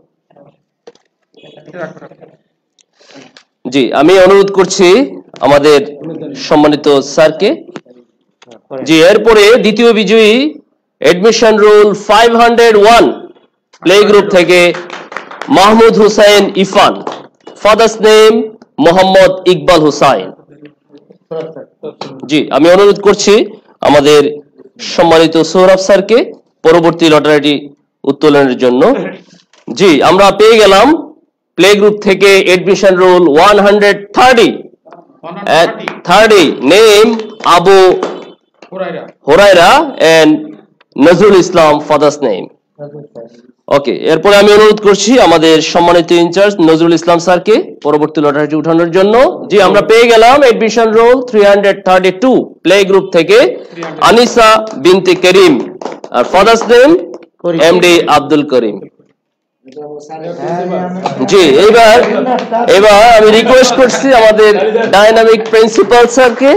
S6: জি, আমি অনুরোধ করছি আমাদের সম্মানিত স্যারকে। জি, এরপরে দ্বিতীয় বিজয়ী এডমিশন রোল 501 প্লে গ্রুপ থেকে মাহমুদ হুসাইন ইরফান, ফাদার্স নেম মোহাম্মদ ইকবাল হুসাইন। জি, আমি অনুরোধ করছি আমাদের সম্মানিত সৌরভ স্যারকে পরবর্তী লটারিটি উত্তোলনের জন্য। জি, আমরা পেয়ে গেলাম প্লে গ্রুপ থেকে admission roll 130 name Abu Hurayra and Nazrul Islam, father's name. Okay, এরপরে আমি অনুরোধ করছি আমাদের সম্মানিত ইনচার্জ নজরুল ইসলাম স্যারকে পরবর্তী লটারিটি উঠানোর জন্য। জি, আমরা পেয়ে গেলাম এডমিশন রোল 332 প্লে গ্রুপ থেকে আনিসা বিনতে করিম, আর father's name MD Abdul Karim. জি, এবার আমি রিকোয়েস্ট করছি আমাদের ডাইনামিক প্রিন্সিপাল স্যারকে।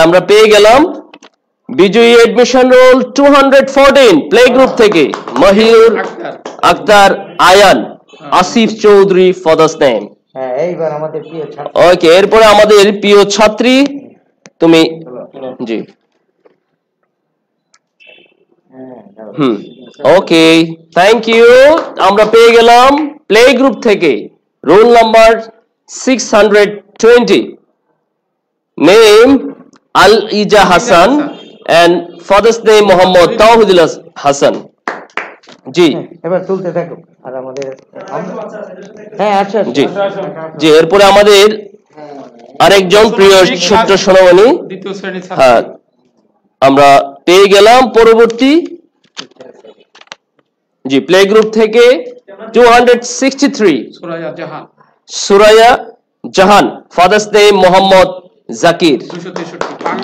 S6: আমরা পেয়ে গেলাম বিজয়ী এডমিশন রোল 214 প্লে গ্রুপ থেকে মহিউর আক্তার আয়ান, আসিফ চৌধুরী, ফাদার্স নেম।
S5: এইবার আমাদের প্রিয় ছাত্র।
S6: ওকে, এরপরে আমাদের প্রিয় ছাত্রী তুমি। জি, ওকে, থ্যাংক ইউ। আমরা পেয়ে গেলাম প্লে গ্রুপ থেকে roll number 620, name Al Iza Hasan and father's name Mohammad Tawhidul Hasan. জি
S5: এবার তুলতে থাকো। আর আমাদের হ্যাঁ আচ্ছা
S6: জি জি, এরপরে আমাদের আরেকজন প্রিয় ছোট্ট সোনামণি,
S1: দ্বিতীয় শ্রেণীর ছাত্র
S6: হ্যাঁ আমরা পেয়ে গেলাম পরবর্তী। জি, প্লে গ্রুপ থেকে 263
S1: সুরাইয়া জাহান
S6: সুরাইয়া জাহান, ফাদার্স নেম মোহাম্মদ জাকির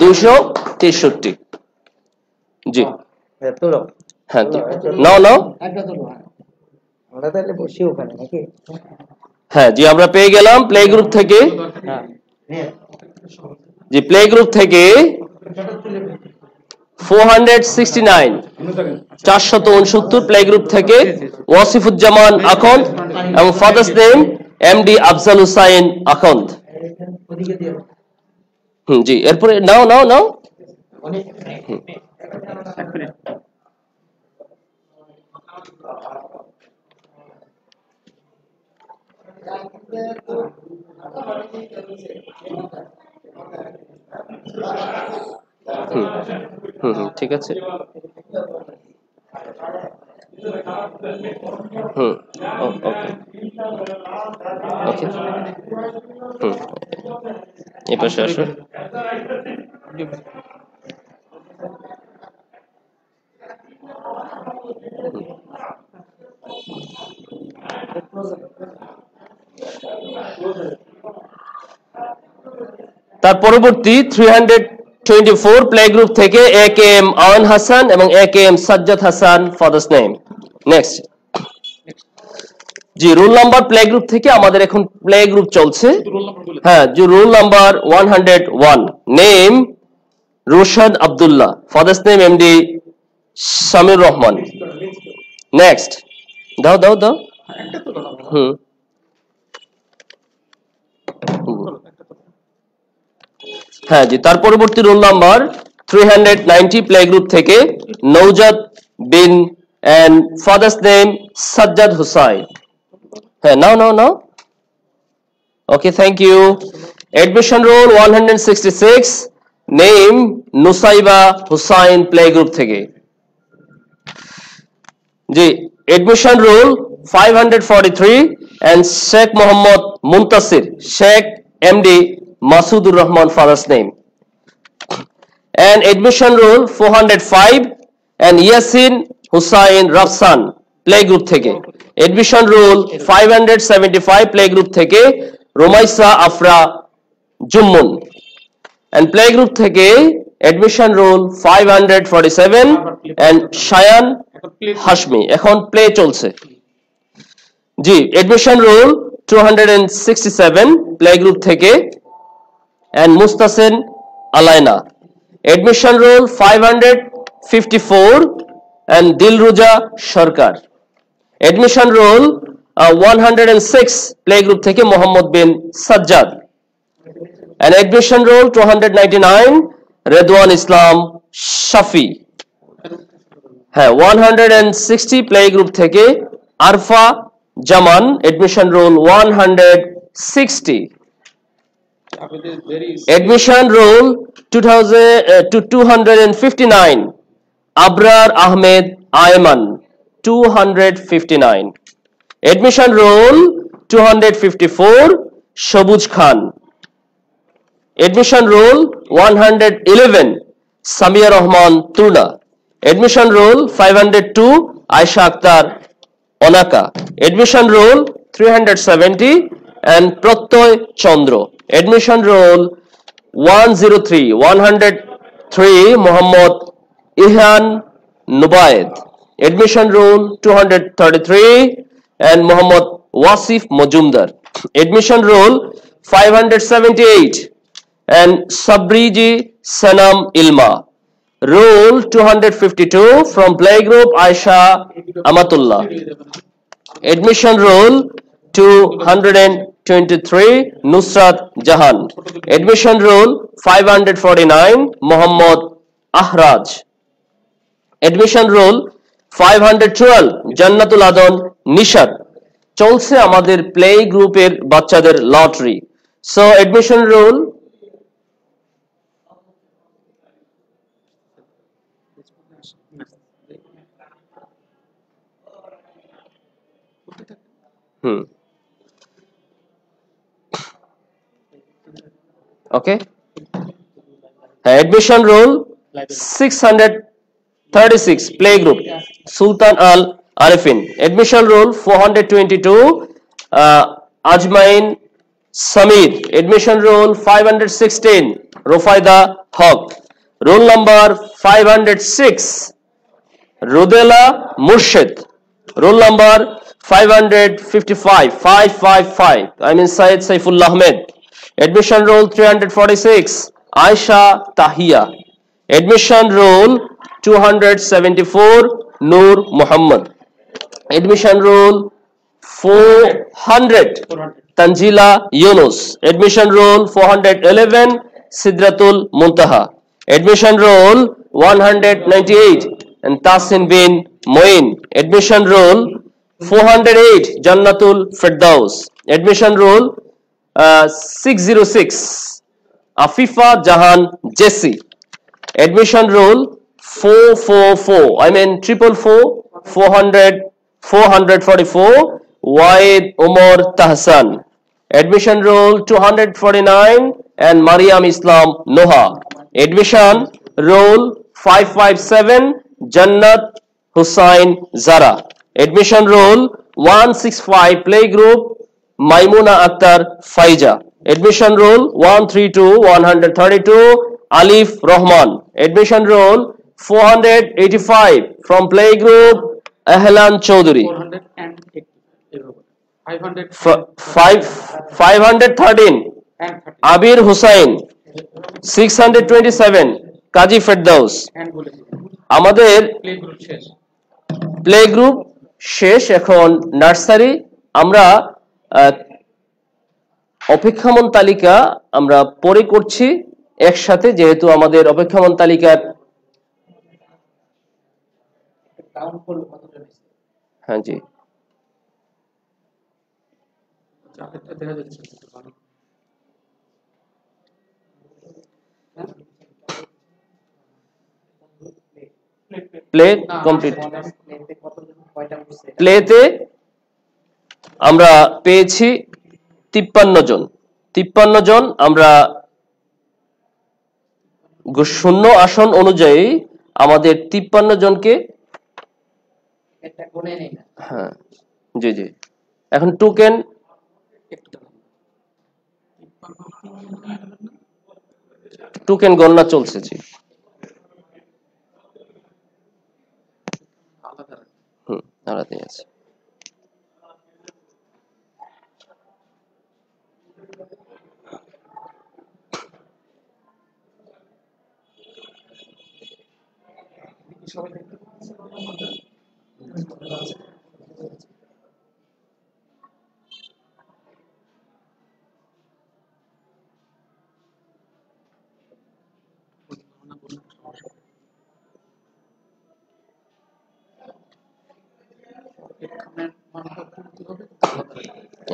S1: 263।
S6: 263। জি
S5: তুলো।
S6: হ্যাঁ, নাও নাও।
S5: আমরা তাহলে বসি ওখানে নাকি?
S6: হ্যাঁ জি, আমরা পেয়ে গেলাম প্লে গ্রুপ থেকে। জি, প্লে গ্রুপ থেকে 469 469 প্লে গ্রুপ থেকে ওয়াসিফুজ্জামান আখন্দ এবং father's name MD Afzal Hussain Akhand. জি, এরপরে নাও নাও নাও। ঠিক আছে। ওকে, এই পাশে আসো। তার পরবর্তী 324 প্লে গ্রুপ থেকে A K M Awan Hasan এবং A K M Sajjad Hasan, father's name. Next. জি, রোল নাম্বার প্লে গ্রুপ থেকে আমাদের এখন প্লে গ্রুপ চলছে। হ্যাঁ, যে roll number 101, name Roshan Abdullah, father's name MD Samir Rahman. Next. দাও দাও দাও। হ্যাঁ জি, তার পরবর্তী রোল নাম্বার 390 প্লে গ্রুপ থেকে Naujad Bin and father's name Sajjad Hussain. হ্যাঁ, নাও নাও নাও। Okay, thank you. Admission roll 166, name Nusaiba Hussain play group থেকে। জি, admission roll 543 and Sheikh Mohammad Muntasir, Sheikh MD Masudur Rahman, father's name. And admission roll 405 and Yasin Hussain Rafsan play group থেকে। Admission roll 575 play group থেকে Romaisa Afra Jummun and play group থেকে admission roll 547 and Shayan Hashmi এখন play চলছে। জি, admission roll 267 play group থেকে and Mustasin Alaina। Admission roll 554 and Dilruja Sharkar। Admission roll 106 play group থেকে Mohammad bin Sajjad and admission roll 299 Redwan Islam Shafi। হ্যাঁ, 160 play group থেকে Arfa Jaman, admission roll 160। Admission roll 259 Abrar Ahmed Ayman 259। Admission roll 254 Shabuj Khan। Admission roll 111 Samia Rahman Turna। Admission roll 502 Aisha Akhtar Onaka। Admission roll 370 and Pratoy Chandra। Admission roll 103 Muhammad Ihan Nubaid। Admission roll 233 and Muhammad Wasif Mojumdar। Admission roll 578 and Sabriji Sanam Ilma। Roll 252 from playgroup Aisha Amatullah। Admission roll 223 Nusrat Jahan। Admission roll 549 Muhammad Ahraj। Admission role 512 জান্নাতুল আদন নিশাত। চলছে আমাদের play গ্রুপের বাচ্চাদের lottery. So admission role okay, admission roll 636 playgroup Sultan Al Arifin, admission roll 422 Ajmain Samir, admission roll 516 Rufaida Haq, roll number 506 Rudela Murshid, roll number 555 I mean Syed Saifullah Ahmed, admission roll 346 Aisha Tahia, admission roll 274 Noor Muhammad, admission roll 400 Tanjila Yunus, admission roll 411 Sidratul Muntaha, admission roll 198 and Tasin bin Moin, admission roll 408 Jannatul Firdaus, admission roll 606 Afifa Jahan Jesse, admission roll 444 I mean 444 Waid Umar Tahsan, admission roll 249 and Mariam Islam Noha, admission roll 557 Jannat Hussain Zara, admission roll 165 playgroup Maimuna Akhtar Faiza, admission roll 132 Alif Rahman, admission roll 485 from playgroup Ahlan Chaudhary, 513 Abir Hussain, 627 Kaji Firdaus। আমাদের play group শেষ, এখন nursery. আমরা অপেক্ষামান তালিকা আমরা পরে করছি একসাথে, যেহেতু আমাদের অপেক্ষামান তালিকার হ্যাঁ জি প্লে কমপ্লিট। প্লেতে আমরা পেয়েছি 53 জন। আমরা শূন্য আসন অনুযায়ী আমাদের 53 জনকে হ্যাঁ জি জি এখন টোকেন গণনা চলছে। জি আলাদাই আছে।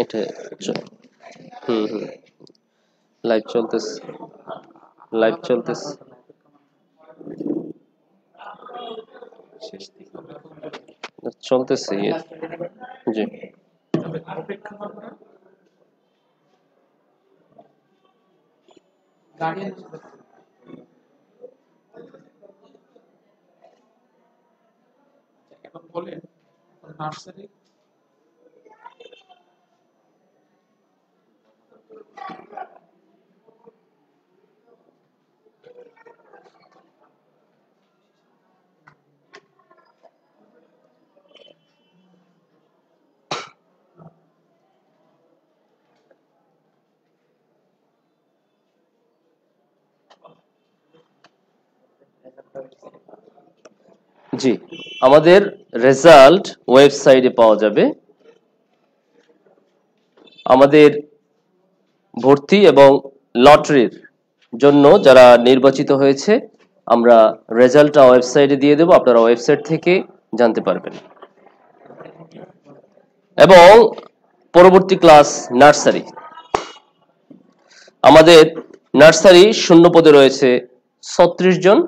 S6: এটা লাইভ চলতেছে জি
S1: এখন বলেন নার্সারি
S6: জি আমাদের রেজাল্ট ওয়েবসাইটে পাওয়া যাবে। আমাদের ভর্তি এবং লটারির জন্য যারা নির্বাচিত হয়েছে আমরা রেজাল্টটা ওয়েবসাইটে দিয়ে দেব, আপনারা ওয়েবসাইট থেকে জানতে পারবেন। এবং পরবর্তী ক্লাস নার্সারি, আমাদের নার্সারি শূন্য পদে রয়েছে 36 জন।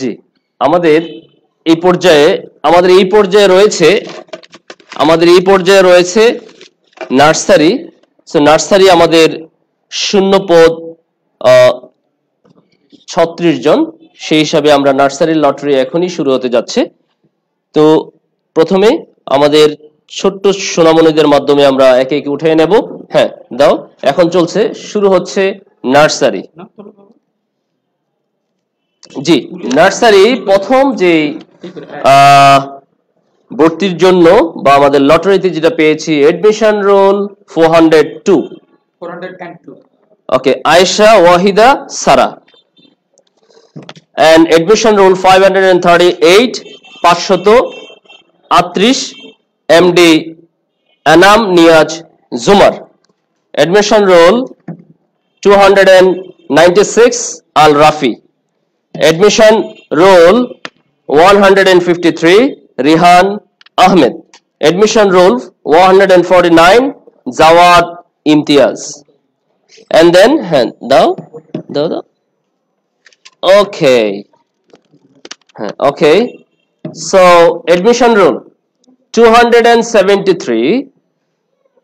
S6: জি, আমাদের এই পর্যায়ে রয়েছে নার্সারি। সো নার্সারি আমাদের শূন্য পদ 36 জন, সেই হিসাবে আমরা নার্সারির লটারি এখনই শুরু হতে যাচ্ছে। তো প্রথমে আমাদের ছোট্ট সোনামণিদের মাধ্যমে আমরা একে একে উঠিয়ে নেব। হ্যাঁ দাও, এখন চলছে, শুরু হচ্ছে নার্সারি। জি, নার্সারি প্রথম যে ভর্তির জন্য বা আমাদের লটারিতে যেটা পেয়েছি, admission roll 402। Okay, Ayesha Wahida Sara. and admission roll 538, 538, MD Anam Niyaz Zumar. Admission roll 296, Al Rafi. Admission roll 153, Rihan Ahmed. Admission roll 149, Zawad Imtiaz. And then down. Okay, so admission roll 273,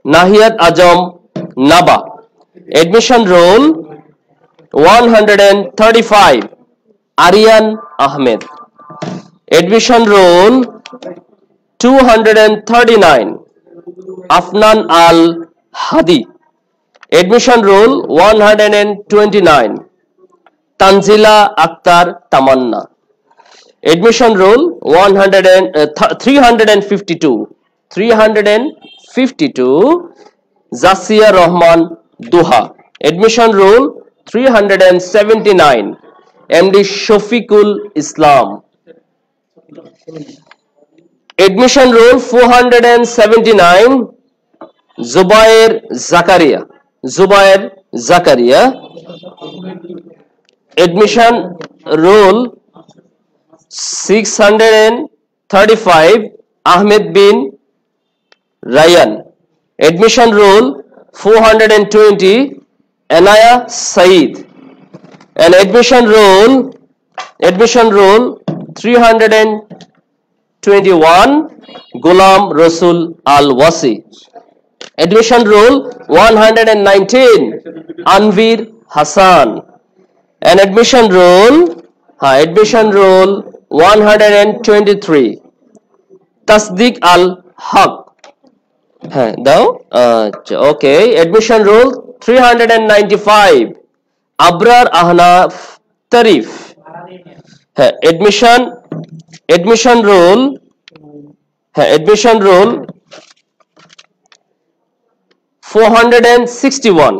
S6: Nahiyat Ajam Naba. Admission roll 135, Aryan Ahmed. Admission roll 239, Afnan Al Hadi. Admission roll 129, Tanzila Akhtar Tamanna. Admission roll 352, Zasia Rahman Duha. Admission roll 379, MD Shafiqul Islam. Admission roll 479, Zubair Zakaria. Admission roll 635, Ahmed bin Ryan. Admission roll 420, Anaya Saeed. And admission roll 321, Ghulam Rasul Al Wasi. Admission roll 119, Anvir Hassan. And admission roll 123, Tasdiq Al Haq. Okay, admission roll 395, Abrar Ahnaf Tarif. Admission roll 461,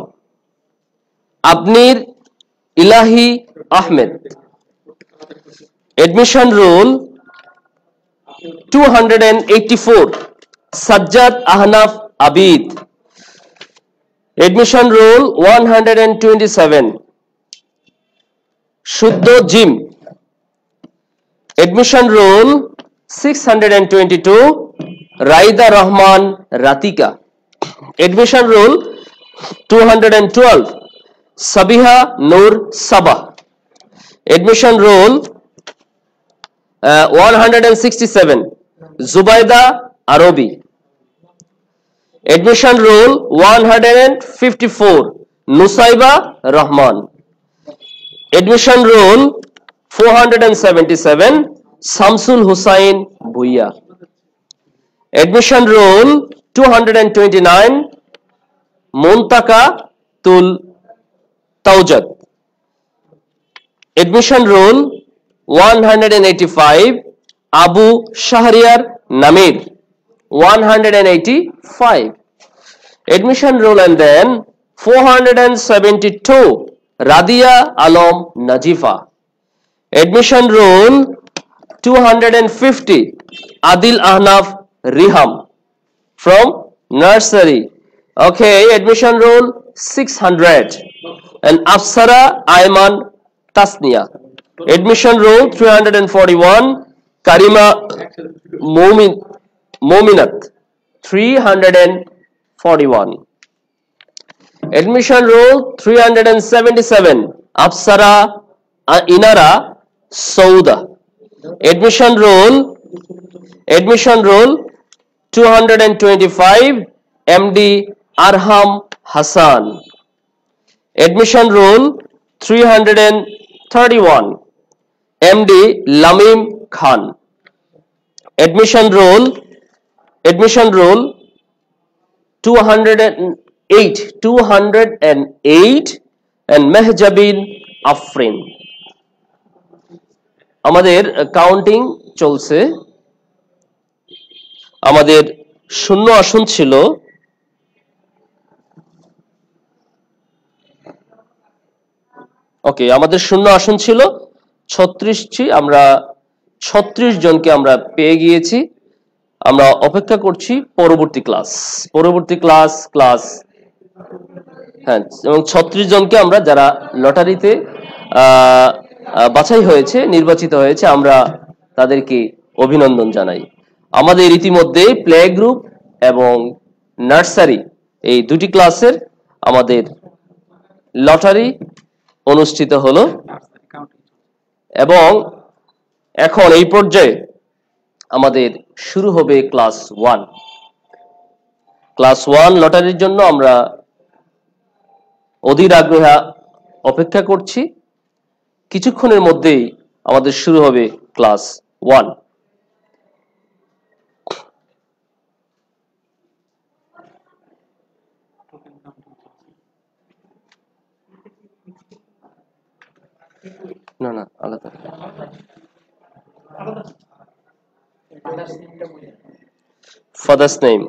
S6: Abnir Ilahi Ahmed. Admission roll 284, Sajjad Ahnaf Abid. Admission roll 127, Shuddho Jim. Admission roll 622, Raida Rahman Ratika. Admission roll 212, Sabiha Noor Sabah. Admission roll 167, Zubaida Arabi. Admission roll 154, Nusaiba Rahman. Admission roll 477, Samsul Hussain Bhuiya. Admission roll 229, Muntaka Tul Taujad. Admission roll 185, Abu Shahriyar Namir. 185. Admission roll and then 472, Radia Alom Najifa. Admission roll 250, Adil Ahnaf Riham from nursery. Okay, admission roll 600, and Afsara Ayman Tasnia. Admission roll 341, Karima Mominat 341. Admission roll 377, Apsara Inara Sauda. Admission roll 225, MD Arham Hassan. Admission roll 331, MD Lamim Khan. Admission roll 208, and Mehjabin Afrin. আমাদের counting চলছে। আমাদের শূন্য আসন ছিল আমাদের শূন্য আসন ছিল 36টি। আমরা 36 জনকে আমরা পেয়ে গিয়েছি। আমরা অপেক্ষা করছি পরবর্তী ক্লাস হ্যাঁ, এবং 36 জনকে আমরা যারা লটারিতে বাছাই হয়েছে, নির্বাচিত হয়েছে, আমরা তাদেরকে অভিনন্দন জানাই। আমাদের ইতিমধ্যে প্লে গ্রুপ এবং নার্সারি এই দুটি ক্লাসের আমাদের লটারি অনুষ্ঠিত হলো, এবং এখন এই পর্যায়ে আমাদের শুরু হবে ক্লাস 1 লটারির জন্য আমরা অধীর আগ্রহে অপেক্ষা করছি। কিছুক্ষণের মধ্যেই আমাদের শুরু হবে ক্লাস 1। না আলাদা। Father's name.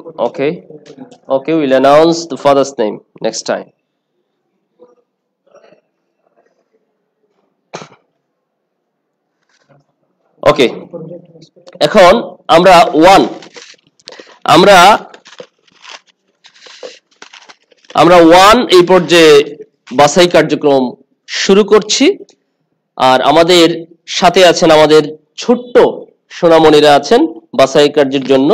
S6: Okay, we'll announce the father's name next time. Okay, এখন আমরা 1 এই পর্যায়ে বাছাই কার্যক্রম শুরু করছি। আর আমাদের সাথে আছেন আমাদের ছোট্ট সোনামণিরা আছেন বাছাই কার্যের জন্য,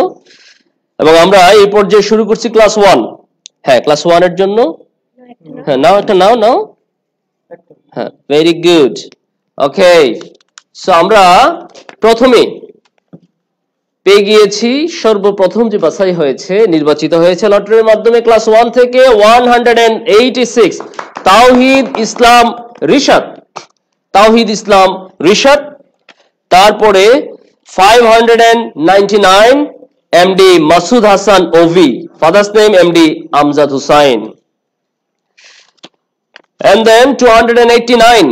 S6: এবং আমরা এই পর্যায়ে শুরু করছি ক্লাস 1। হ্যাঁ, ক্লাস 1 এর জন্য হ্যাঁ নাও হ্যাঁ, ভেরি গুড। ওকে, সো আমরা প্রথমে পেয়ে গিয়েছি সর্বপ্রথম যে বাছাই হয়েছে, নির্বাচিত হয়েছে লটারির মাধ্যমে ক্লাস 1 থেকে 186 তাওহিদ ইসলাম রিশাদ। তারপরে 599 MD Masud Hasan Ovi, father's name MD Amjad Hussain. And then 289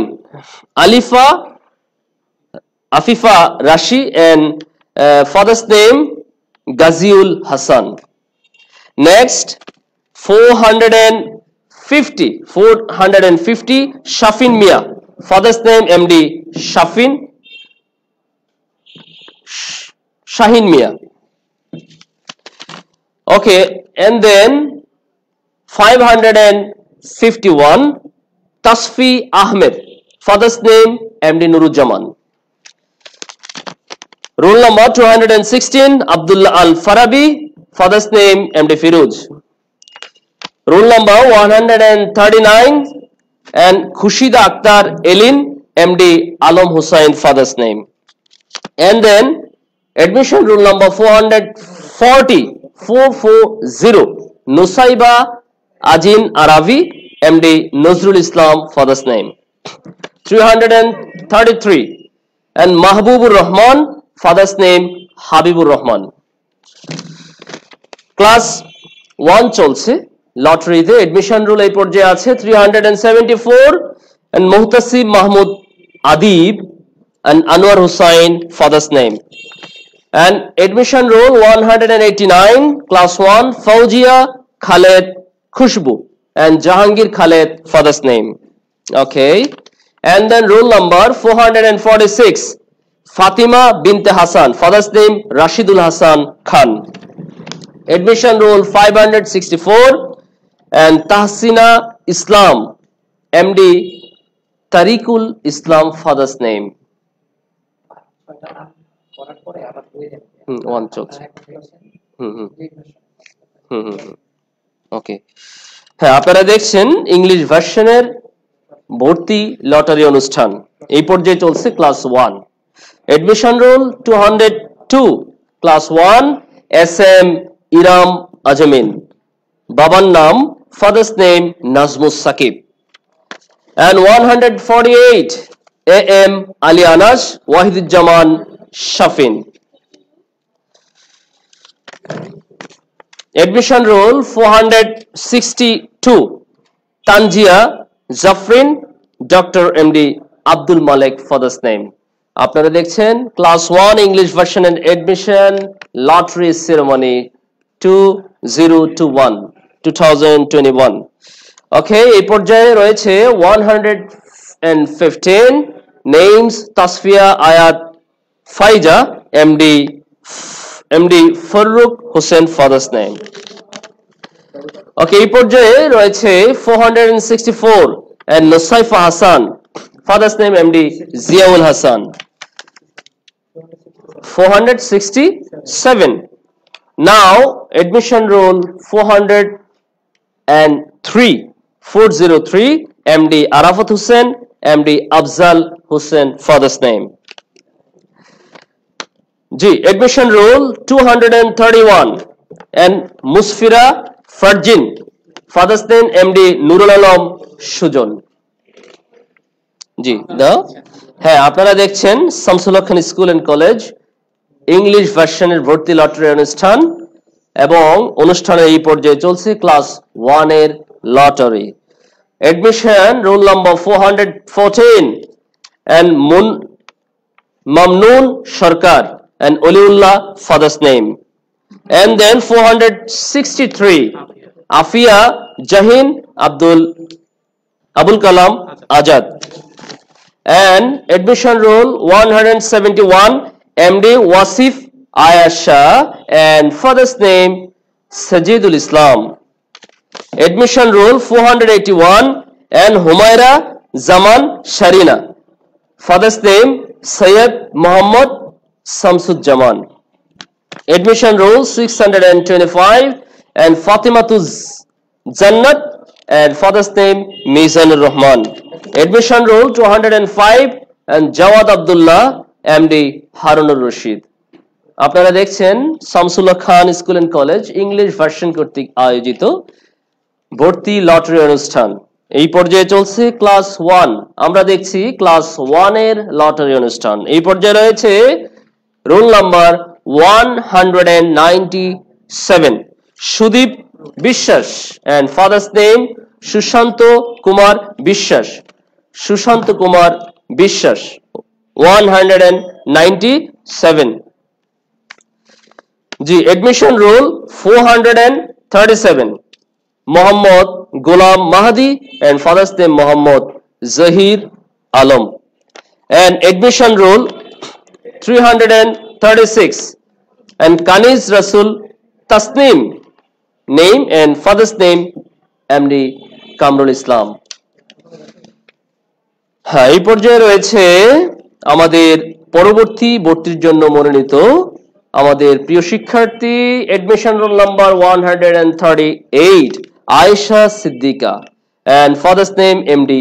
S6: Afifa Rashi, and father's name Gaziul Hassan. Next 450 Shafin Mia, father's name MD Shahin Mia. Okay, and then 551 Tasfi Ahmed, father's name MD Nurujjaman. Roll number 216 Abdullah Al Farabi, father's name MD Firuz. Roll number 139 and Khushida Akhtar Elin, MD Alam Hussain, father's name. And then admission roll number 440 Nusaiba Ajin Aravi, MD Nazrul Islam, father's name. 333 and Mahbubur Rahman, father's name Habibur Rahman. Class 1 চলছে লটারিতে। Admission rule এই পর্যায়ে আছে 374 and Muhtasib Mahmud Adib and Anwar Hussain, father's name. And admission roll 189 class 1 Fauzia Khaled Khushbu and Jahangir Khaled, father's name. Okay. And then roll number 446. Fatima binte Hassan. Father's name Rashidul Hassan Khan. Admission roll 564. And Tahsina Islam. MD Tariqul Islam. Father's name. One চলছে ওকে হ্যাঁ আপনারা দেখছেন English ভার্সনের ভর্তি lottery অনুষ্ঠান এই পর্যায়ে চলছে class 1 admission roll 202 class 1 SM Iram Azmin বাবার নাম father's name Nazmus Sakib and 148 AM Ali Anas Wahiduzzaman Shafin. Admission roll 462 Tanjia Zafrin Dr. MD Abdul Malik father's name. আপনারা দেখছেন class 1 English version and admission lottery ceremony 2021 okay এই পর্যায়ে রয়েছে 115 names Tasfiya Ayat Faiza MD Farooq Hussain father's name. Okay, এই পর্যায়ে রয়েছে 464 and Nusaifa Hassan father's name MD Ziaul Hassan. 467. Now admission roll 403 MD Arafat Hussain MD Afzal Hussain father's name. G. Admission roll 231 and Musfira Farjin father's name MD Nurul Alam Sujon. জি দা হ্যাঁ আপনারা দেখছেন Shamsul Haque Khan school and college English ভার্সনের ভর্তি lottery অনুষ্ঠান এবং অনুষ্ঠানের এই পর্যায়ে চলছে ক্লাস 1 এর lottery admission roll number 414 and Mamnoon Sarkar and Oliullah father's name and then 463 Afia Jahin Abul Kalam Azad and admission roll 171 MD Wasif Ayasha and father's name Sajidul Islam. Admission roll 481 and Humaira Zaman Sharina father's name Sayyid Muhammad Samsud Jaman. Admission roll 625 and Fatimatu Jannat and father's name Mizanur Rahman. Admission roll 205 and Jawad Abdullah MD Harunur Rashid. আপনারা দেখছেন Shamsul Haque Khan school and college English version কর্তৃক আয়োজিত ভর্তি lottery অনুষ্ঠান এই পর্যায়ে চলছে class 1 আমরা দেখছি ক্লাস 1 এর লটারি অনুষ্ঠান এই পর্যায়ে রয়েছে রোল নাম্বার 197 সুদীপ বিশ্বাস and father's name Sushant Kumar Biswas 197 G admission roll 437 Muhammad Ghulam Mahdi and father's name Muhammad Zahir Alam and admission roll 336 and Kaniz Rasul Tasnim name and father's name MD Kamrul Islam. হ্যাঁ এই পর্যায়ে রয়েছে আমাদের পরবর্তী ভর্তির জন্য মনোনীত আমাদের প্রিয় শিক্ষার্থী admission roll number 138 Aisha Siddiqa and father's name MD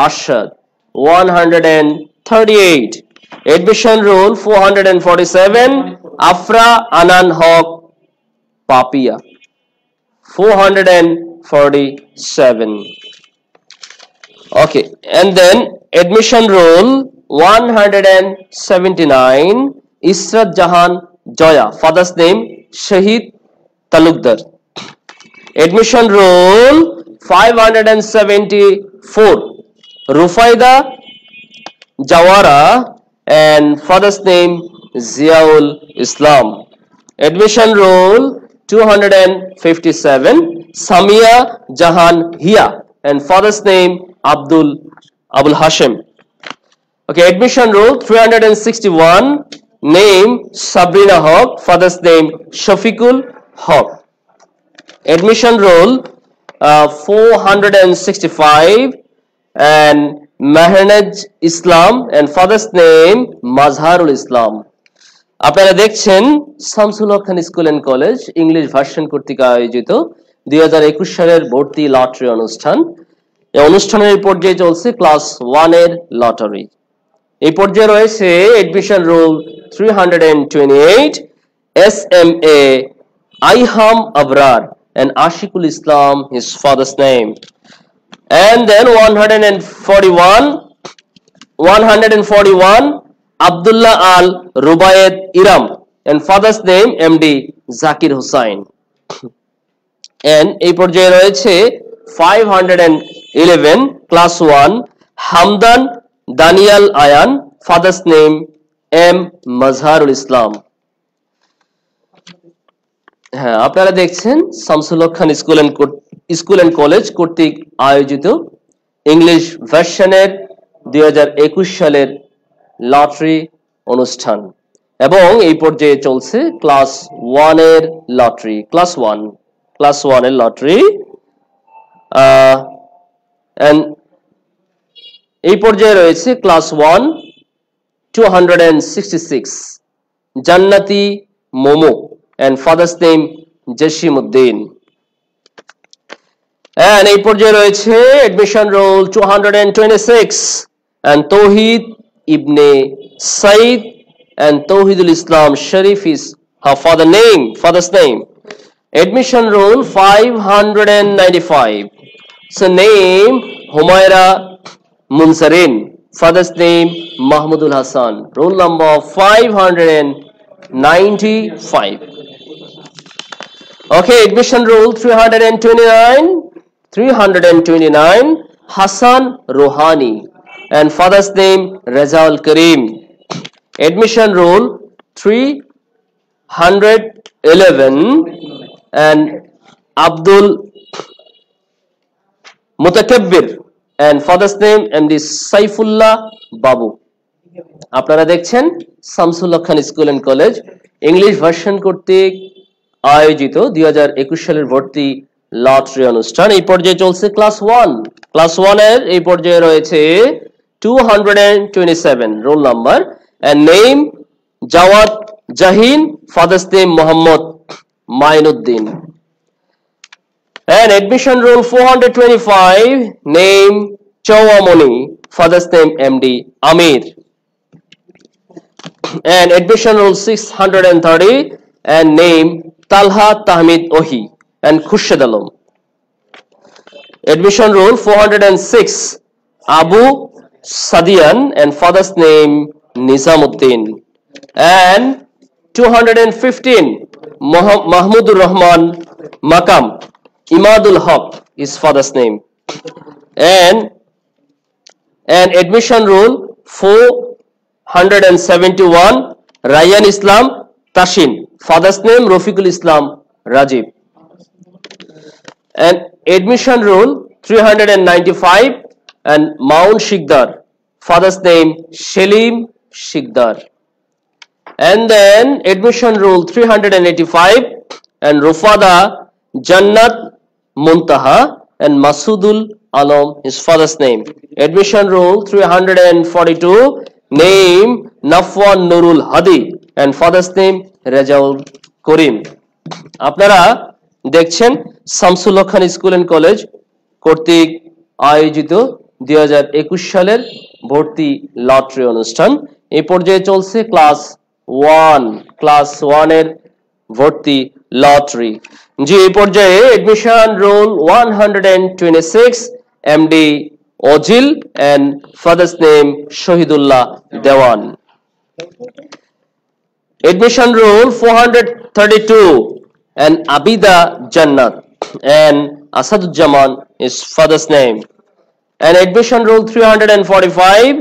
S6: Arshad 138 admission roll 447 Afra Anan Haq Papia 447 okay and then admission roll 179 Israt Jahan Joya father's name Shahid Talukdar admission roll 574 Rufaida Jawara and father's name Ziaul Islam admission roll 257 Samia Jahan Hia and father's name Abdul Abul Hashim. Okay, admission rule 361. Name Sabrina Haq. Father's name Shafiqul Haq. Admission rule 465. And Mahanaj Islam and father's name Mazharul Islam. আপনারা দেখছেন Shamsul Haque Khan school and college English version কর্তৃক আয়োজিত 2021 সালের ভর্তি lottery অনুষ্ঠান। এই অনুষ্ঠানের পর্যায়ে চলছে ক্লাস 1 এর লটারি। এই পর্যায়ে রয়েছে admission rule 328 SMA Iham Abrar and Ashikul Islam his father's name. And then 141 Abdullah Al Rubayed Iram and father's name MD Zakir Hussain. And এই পর্যায়ে রয়েছে 511 class 1 Hamdan Daniel Ayan father's name M Mazharul Islam. হ্যাঁ, আপনারা দেখছেন Shamsul Haque Khan school and college কর্তৃক আয়োজিত English ভার্সনের 2021 সালের লটারি অনুষ্ঠান এবং এই পর্যায়ে চলছে ক্লাস 1 এর লটারি। ক্লাস 1 এর লটারি এন্ড এই পর্যায়ে রয়েছে ক্লাস 1 266 জান্নাতি momo and father's name Jashimuddin. And এই পর্যায়ে রয়েছে admission roll 226 and Tawhid Ibne Said and Tawhidul Islam Sharif is her father's name. Admission roll 595. So name Humaira Munsarin, father's name Mahmudul Hassan. Roll number 595. Okay, admission rule 329 Hassan Rohani and father's name Razaul Karim. Admission rule 311 and Abdul Mutakabbir and father's name MD Saifullah Babu. আপনারা দেখছেন Shamsul Haque Khan school and college English version কর্তৃক আয়োজিত 2021 সালের ভর্তি lottery অনুষ্ঠান। এই পর্যায়ে চলছে ক্লাস 1 এর এই পর্যায়ে রয়েছে 227 roll number and name Jawad Jahin father's name Mohammad Mainuddin and admission roll 425 name Chawamoni father's name MD Amir and admission roll 630 and name Talha Tahmid Ohi and Khurshid Alam. Admission roll 406 Abu Sadian and father's name Nizamuddin and 215 Mahmudur Rahman Makam Imadul Haq is father's name and admission roll 471 Rayyan Islam Tashin father's name Rafiqul Islam Rajib and admission rule 395 and Mount Shikdar father's name Shelim Shikdar and then admission rule 385 and Rufada Jannat Muntaha and Masudul Alam his father's name. Admission rule 342 name Nafwan Nurul Hadi and father's name Rajaul Karim. আপনারা দেখছেন Shamsul Haque Khan school and college কর্তৃক আয়োজিত 2021 সালের ভর্তি lottery অনুষ্ঠান। এই পর্যায়ে চলছে ক্লাস 1 এর ভর্তি লটারি। জি এই পর্যায়ে admission roll 126 MD Ozil and father's name Shahidullah Dewan. Admission rule 432 and Abida Jannat and Asaduzzaman is father's name and admission rule 345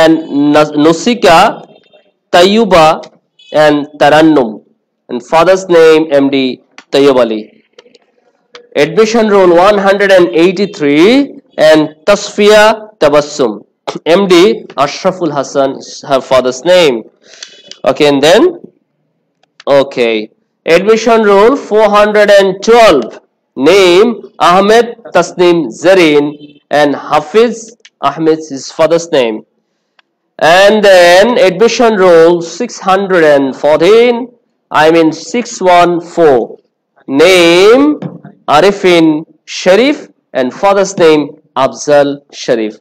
S6: and Nusika Tayyuba and Tarannum and father's name MD Tayyub Ali. Admission rule 183 and Tasfiya Tabassum MD Ashraful Hassan is her father's name. Okay, and then okay, admission roll 412. Name Ahmed Tasnim Zareen and Hafiz Ahmed is his father's name. And then admission roll 614, I mean 614. Name Arifin Sharif and father's name Afzal Sharif.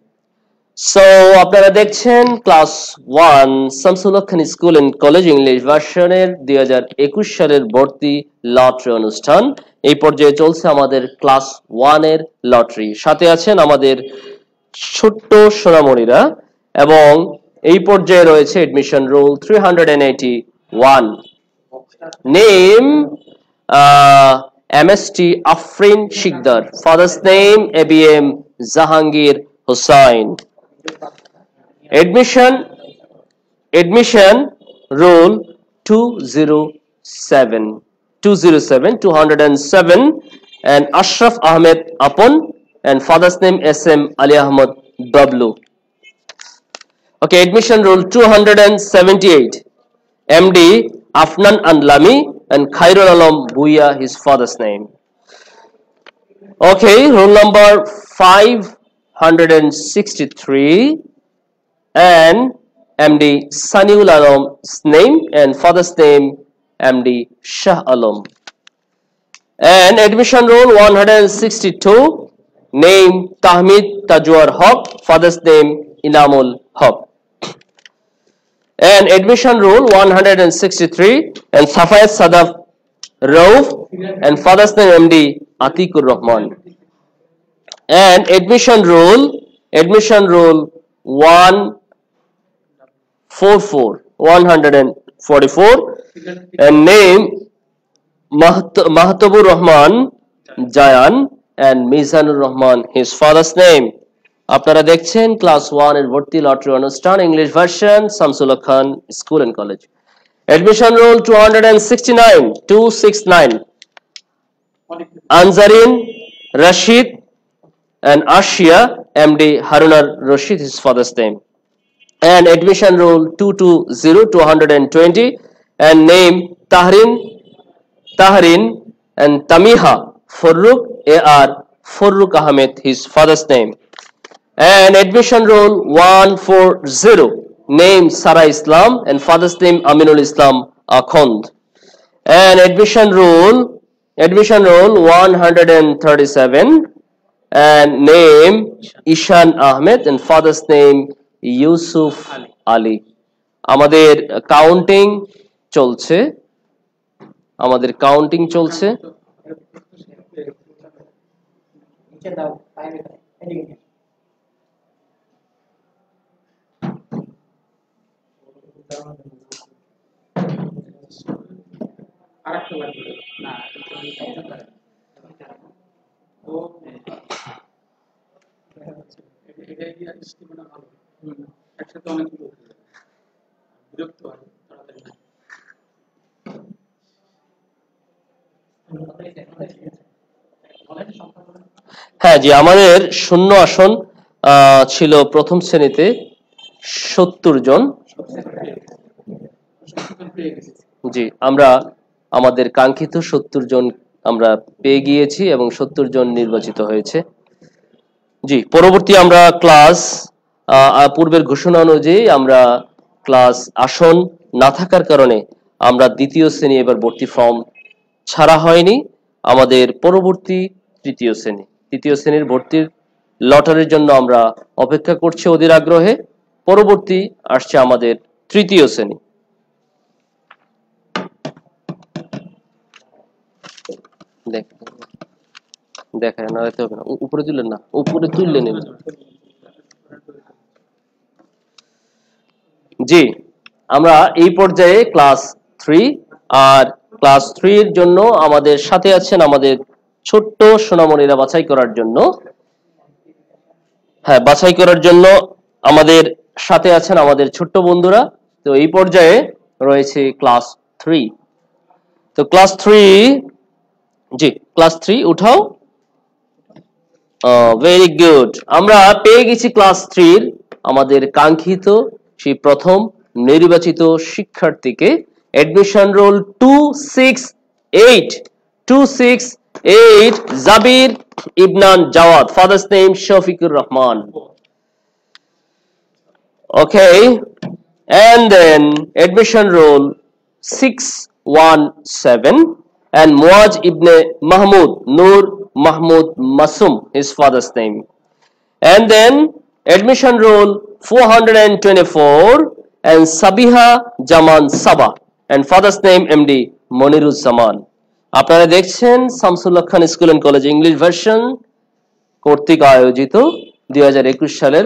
S6: So আপনারা দেখছেন class 1 Shamsul Haque Khan school and college English ভার্সনের 2021 সালের ভর্তি lottery অনুষ্ঠান। এই পর্যায়ে চলছে আমাদের ক্লাস 1 এর লটারি। সাথে আছেন আমাদের ছোট্ট সোনামণিরা এবং এই পর্যায়ে রয়েছে admission roll 381। Name MST Afrin Shikdar, father's name ABM Jahangir Hussain. Admission rule 207 and Ashraf Ahmed Apon and father's name SM Ali Ahmad Bablu. Okay, admission rule 278. MD Afnan Andlami and Khairul Alam Buya, his father's name. Okay, roll number 563 and MD Saniul Alam's name and father's name MD Shah Alam. And admission roll 162. Name Tahmid Tajwar Haq, father's name Inamul Haq. And admission rule 163 and Safayat Sadaf Rauf and father's name MD Atikur Rahman. And admission rule 144 and name Mahtabur Rahman Jayan and Mizanur Rahman, his father's name. আপনারা দেখছেন class 1 এর ভর্তি lottery অনুষ্ঠান English version Shamsul Haque Khan school and college. Admission roll 269 Anzarin Rashid and Ashia MD Harunar Rashid, his father's name. And admission rule 220 and name Tahrin and Tamiha Farrukh AR Farrukh Ahmed, his father's name. And admission roll 140. Name Sarah Islam and father's name Aminul Islam Akhond. And admission roll 137 and name Ishan Ahmed and father's name Yusuf Ali. আমাদের counting চলছে। হ্যাঁ জি, আমাদের শূন্য আসন ছিল প্রথম শ্রেণীতে 70 জন। জি, আমরা আমাদের কাঙ্ক্ষিত 70 জন আমরা পেয়ে গিয়েছি এবং 70 জন নির্বাচিত হয়েছে। জি, পরবর্তী আমরা ক্লাস পূর্বের ঘোষণা অনুযায়ী আমরা ক্লাস আসন না থাকার কারণে আমরা দ্বিতীয় শ্রেণী এবার ভর্তি ফর্ম ছাড়া হয়নি। আমাদের পরবর্তী তৃতীয় শ্রেণীর ভর্তির লটারির জন্য আমরা অপেক্ষা করছি অধীর আগ্রহে। পরবর্তী আসছে আমাদের তৃতীয় শ্রেণী। দেখায় না রাখতে হবে না, উপরে তুললেন না, উপরে তুললে নেবেন। জি, আমরা এই পর্যায়ে ক্লাস 3 আর ক্লাস 3 এর জন্য আমাদের সাথে আছেন আমাদের ছোট্ট সোনামণিরা বাছাই করার জন্য। হ্যাঁ, বাছাই করার জন্য আমাদের সাথে আছেন আমাদের ছোট্ট বন্ধুরা। তো এই পর্যায়ে রয়েছে ক্লাস 3। তো ক্লাস 3, জি ক্লাস 3 উঠাও। ভেরি গুড, আমরা পেয়ে গেছি ক্লাস 3 এর আমাদের কাঙ্ক্ষিত সেই প্রথম নির্বাচিত শিক্ষার্থীকে admission roll 268 Jabir Ibnan Jawad, father's name Shafiqur Rahman. Okay, and then admission roll 617 and Muaz ibn Mahmud Nur Mahmud Masum, his father's name. And then admission roll 424 and Sabiha Jaman Saba and father's name MD Moniruz Zaman. আপনারা দেখছেন Shamsul Haque Khan school and college English version কর্তৃক আয়োজিত 2021 সালের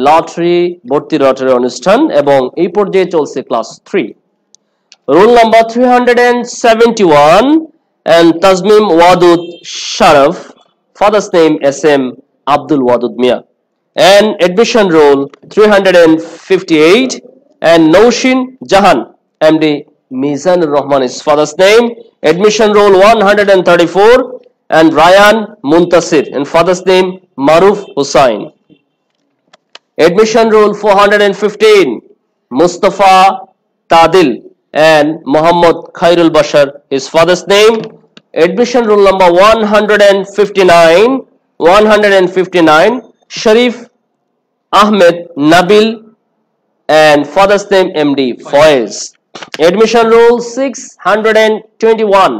S6: lottery ভর্তি lottery অনুষ্ঠান এবং এই পর্যায়ে চলছে class 3। Roll number 371 and Tazmim Wadud Sharaf, father's name SM Abdul Wadud Mia, and admission roll 358 and Noshin Jahan MD Mizan Rahman, his father's name, admission roll 134 and Ryan Muntasir and father's name Maruf Hussain. Admission roll 415 Mustafa Tadil and Muhammad Khairul Bashar, his father's name. Admission roll number 159 Sharif Ahmed Nabil and father's name MD Faiz. Admission roll 621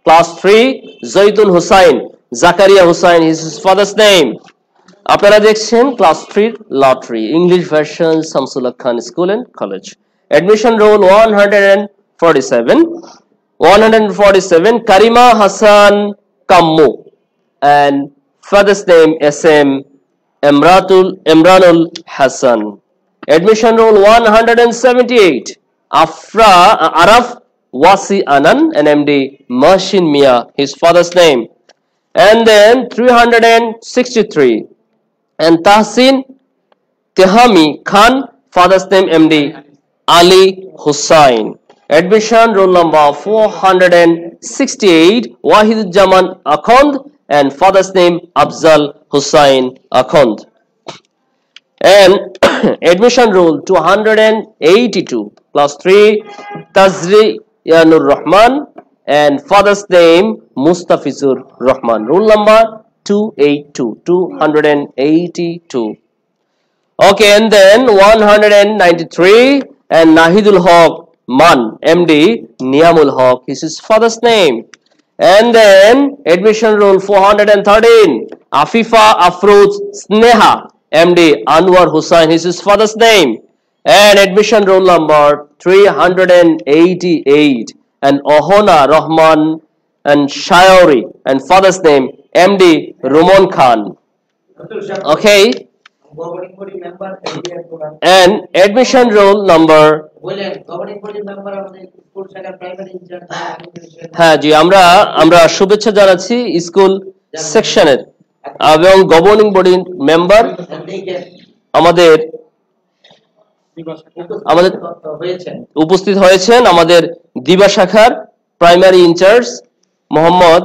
S6: class 3 Zaidul Hussain Zakaria Hussain, his father's name. আপনারা দেখছেন class 3 lottery English version Shamsul Haque Khan school and college. Admission roll 147 Karima Hasan Kammu and father's name SM Imranul Hassan. Admission roll 178 Araf Wasi Anan and MD Mahshin Mia, his father's name. And then 363 and Tahsin Tehami Khan, father's name MD Ali Hussain. Admission roll number 468 Wahid Jaman Akhond and father's name Afzal Hussain Akhond. And admission roll 282 class 3 Tazriyanur Rahman and father's name Mustafizur Rahman. Roll number 282. Okay, and then 193 and Nahidul Haq Man MD Niamul Haq, is his father's name. And then admission roll 413 Afifa Afroz Sneha MD Anwar Hussain, is his father's name. And admission roll number 388 and Ohona Rahman and Shayori and father's name MD Rumon Khan. Okay, and admission roll number হ্যাঁ জি আমরা শুভেচ্ছা জানাচ্ছি school সেকশনের এবং governing body member আমাদের উপস্থিত হয়েছেন আমাদের দিবা শাখার প্রাইমারি ইনচার্জ মোহাম্মদ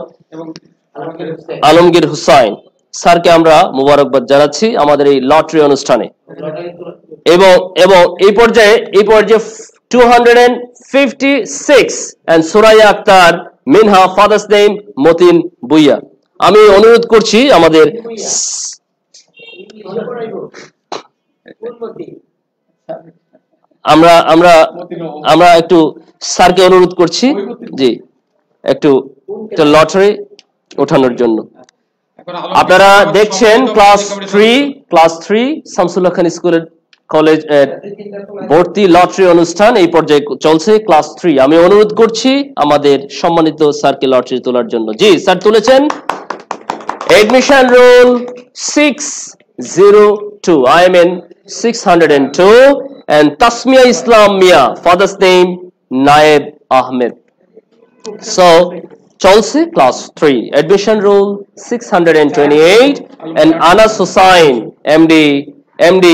S6: আলমগীর হুসাইন স্যারকে আমরা মোবারকবাদ জানাচ্ছি আমাদের এই লটারি অনুষ্ঠানে এবং এই পর্যায়ে 256 and Suraiya Akter Minha, father's name Matin বুইয়া। আমি অনুরোধ করছি আমাদের আমরা একটু স্যারকে অনুরোধ করছি জি একটু লটারি ওঠানোর জন্য। আপনারা দেখছেন class 3 Shamsul Haque Khan school college ভর্তি লটারি অনুষ্ঠান এই পর্যায়ে চলছে ক্লাস 3। আমি অনুরোধ করছি আমাদের সম্মানিত স্যারকে লটারি তোলার জন্য। জি স্যার তুলেছেন। Admission roll 602 I am in 602 and Tasmiya Islam Mia, father's name Naib Ahmed. So চলছে class 3 admission roll 628 and Anas Hussain MD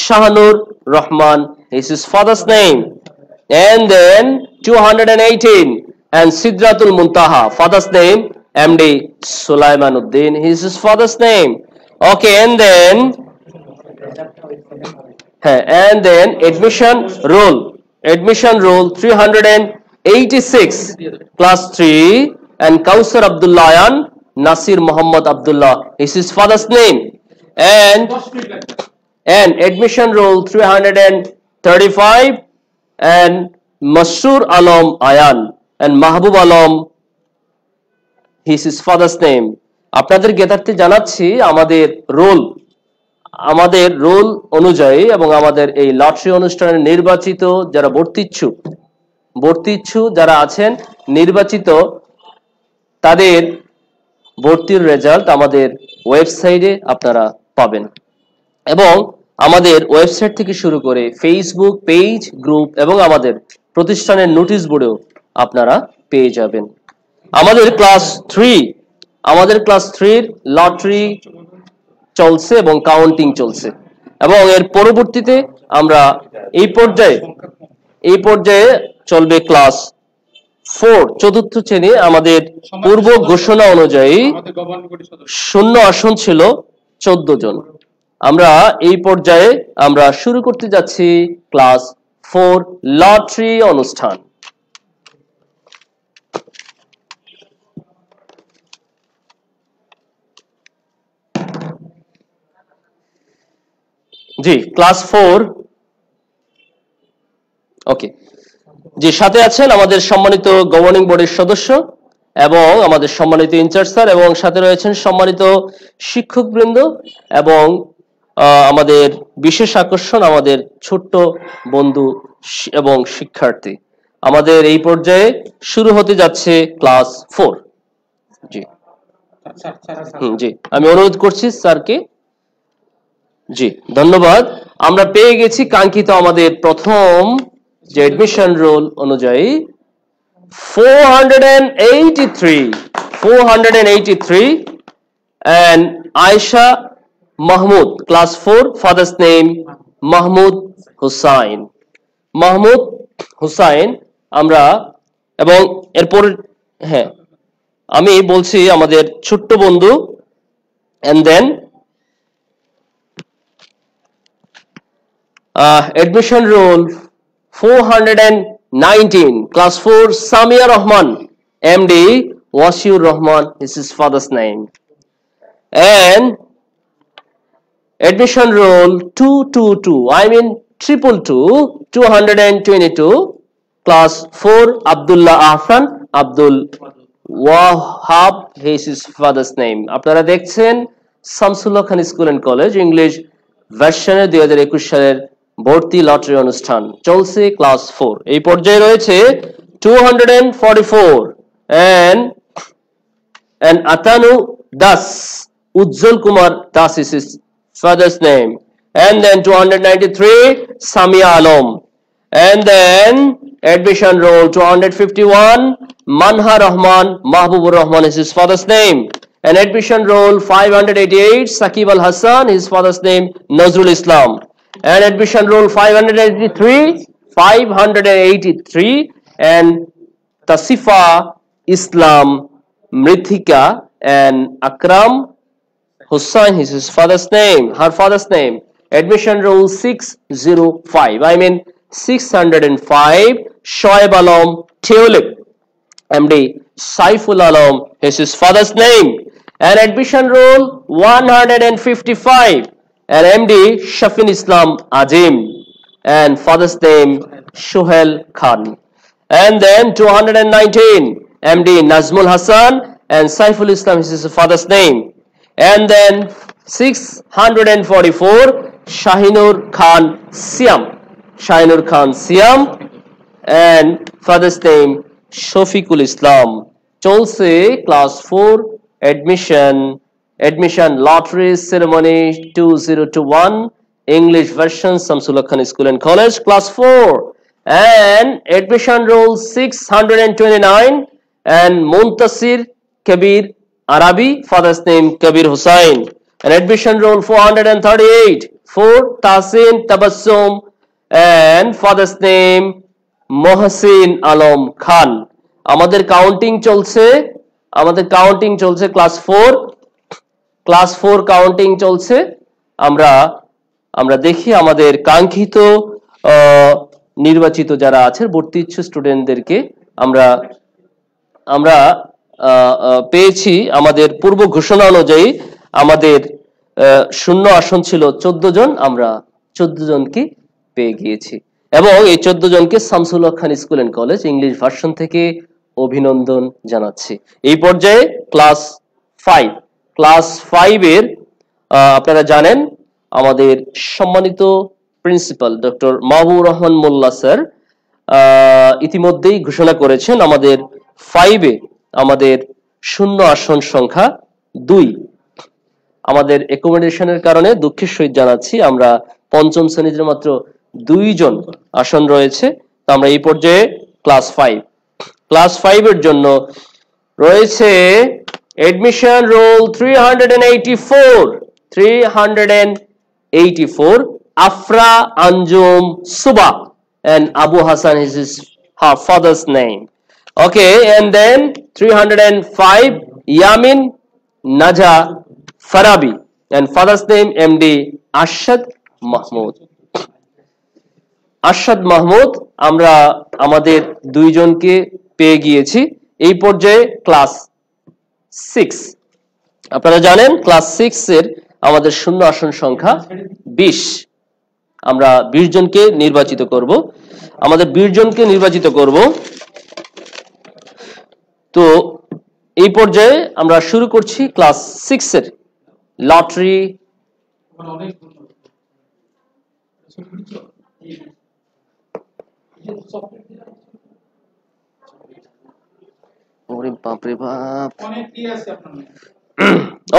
S6: Shahanur Rahman, is his father's name. And then 218 and Sidratul Muntaha, father's name MD Sulaimanuddin, is his father's name. Okay, and then হ্যাঁ, and then admission roll 386 class 3, and Kausar Abdullah and Nasir Muhammad Abdullah is his father's name, and admission roll 335 and Masroor Alam Ayan and Mahbub Alam is his father's name. আপনাদের জ্ঞাতার্থে জানাচ্ছি আমাদের role অনুযায়ী এবং আমাদের এই lottery অনুষ্ঠানের নির্বাচিত যারা ভর্তি ইচ্ছুক যারা আছেন নির্বাচিত, তাদের ভর্তির রেজাল্ট আমাদের ওয়েবসাইটে আপনারা পাবেন, এবং আমাদের ওয়েবসাইট থেকে শুরু করে ফেসবুক পেজ, গ্রুপ এবং আমাদের প্রতিষ্ঠানের নোটিশ বোর্ডেও আপনারা পেয়ে যাবেন। আমাদের ক্লাস 3 লটারি চলছে এবং কাউন্টিং চলছে, এবং এর পরবর্তীতে আমরা এই পর্যায়ে চলবে ক্লাস 4 চতুর্থ শ্রেণী। আমাদের পূর্ব ঘোষণা অনুযায়ী শূন্য আসন ছিল 14 জন। আমরা এই পর্যায়ে আমরা শুরু করতে যাচ্ছি ক্লাস 4 লটারি অনুষ্ঠান। জি, ক্লাস 4। ওকে, জি, সাথে আছেন আমাদের সম্মানিত গভর্নিং বোর্ডের সদস্য এবং আমাদের সম্মানিত ইনচার্জ স্যার, এবং সাথে রয়েছেন সম্মানিত শিক্ষকবৃন্দ এবং আমাদের বিশেষ আকর্ষণ আমাদের ছোট্ট বন্ধু এবং শিক্ষার্থী। আমাদের এই পর্যায়ে শুরু হতে যাচ্ছে ক্লাস 4। জি জি, আমি অনুরোধ করছি স্যারকে। জি, ধন্যবাদ। আমরা পেয়ে গেছি কাঙ্ক্ষিত আমাদের প্রথম যে এডমিশন রোল অনুযায়ী 483 and Aisha Mahmood, class 4, father's name Mahmood Hussain। আমরা এবং এরপর হ্যাঁ আমি বলছি আমাদের ছোট্ট বন্ধু, and then admission roll 419 class 4 Samia Rahman, MD Wasiur Rahman is his father's name, and admission roll 222 class 4 Abdullah Ahsan Abdul Wahab, is his father's name। আপনারা দেখছেন শামসুল্লাহ খান স্কুল এন্ড কলেজ ইংলিশ ভার্সনের 2021 সালের ভর্তি লটারি অনুষ্ঠান চলছে class 4। এই পর্যায়ে রয়েছে 244 and Atanu Das, Ujjwal Kumar Das is his father's name, and then 293 Samia Alam, and then admission roll 251 Manha Rahman Mahbubur Rahman is his father's name, and admission roll 588 Saqib Al Hassan, his father's name Nazrul Islam, and admission roll 583 and Tasifa Islam Mrithika and Akram Hussain is his father's name, her father's name. Admission roll 605 Shoaib Alam Tulip, MD Saiful Alam is his father's name, and admission roll 155 and MD Shafin Islam Azim and father's name Shohel Khan, and then 219 MD Nazmul Hassan and Saiful Islam is his father's name, and then 644 Shahinur Khan Siam and father's name Shofikul Islam। চলছে class 4 admission lottery ceremony 2021 English version Samsullah Khan School and College class 4, and admission roll 629 and Muntasir Kabir Arabi, father's name Kabir Hussain, and admission roll 438 for Tasin Tabassum and father's name Mohsin Alam Khan। আমাদের counting চলছে class 4 counting চলছে। আমরা আমরা দেখি আমাদের কাঙ্ক্ষিত নির্বাচিত যারা আছেন ভর্তি ইচ্ছুক স্টুডেন্টদেরকে আমরা আমরা পেয়েছি। আমাদের পূর্ব ঘোষণা অনুযায়ী আমাদের শূন্য আসন ছিল 14 জন, আমরা 14 জনকে পেয়ে গিয়েছি এবং এই 14 জনকে Shamsul Haque Khan school and college English version থেকে অভিনন্দন জানাচ্ছি। এই পর্যায়ে ক্লাস 5 এর আপনারা জানেন আমাদের সম্মানিত principal doctor Mahbubur Rahman Molla sir ইতিমধ্যেই ঘোষণা করেছেন আমাদের 5 এ আমাদের শূন্য আসন সংখ্যা 2। আমাদের অ্যাকোমোডেশনের কারণে দুঃখের সহিত জানাচ্ছি আমরা পঞ্চম শ্রেণীতে মাত্র 2 জন আসন রয়েছে। তো আমরা এই পর্যায়ে ক্লাস 5 এর জন্য রয়েছে admission roll 384 Afra Anjum Suba and Abu Hassan is her father's name. Okay, and then 305 Yamin Naja Farabi and father's name MD Arshad Mahmood. Arshad Mahmud আমরা আমাদের 2 জনকে পেয়ে গিয়েছি। এই পর্যায়ে ক্লাস 6 আপনারা জানেন ক্লাস 6 এর আমাদের শূন্য আসন সংখ্যা 20। আমরা 20 জনকে নির্বাচিত করব। আমাদের 20 জনকে নির্বাচিত করব। তো এই পর্যায়ে আমরা শুরু করছি ক্লাস 6 এর লটারি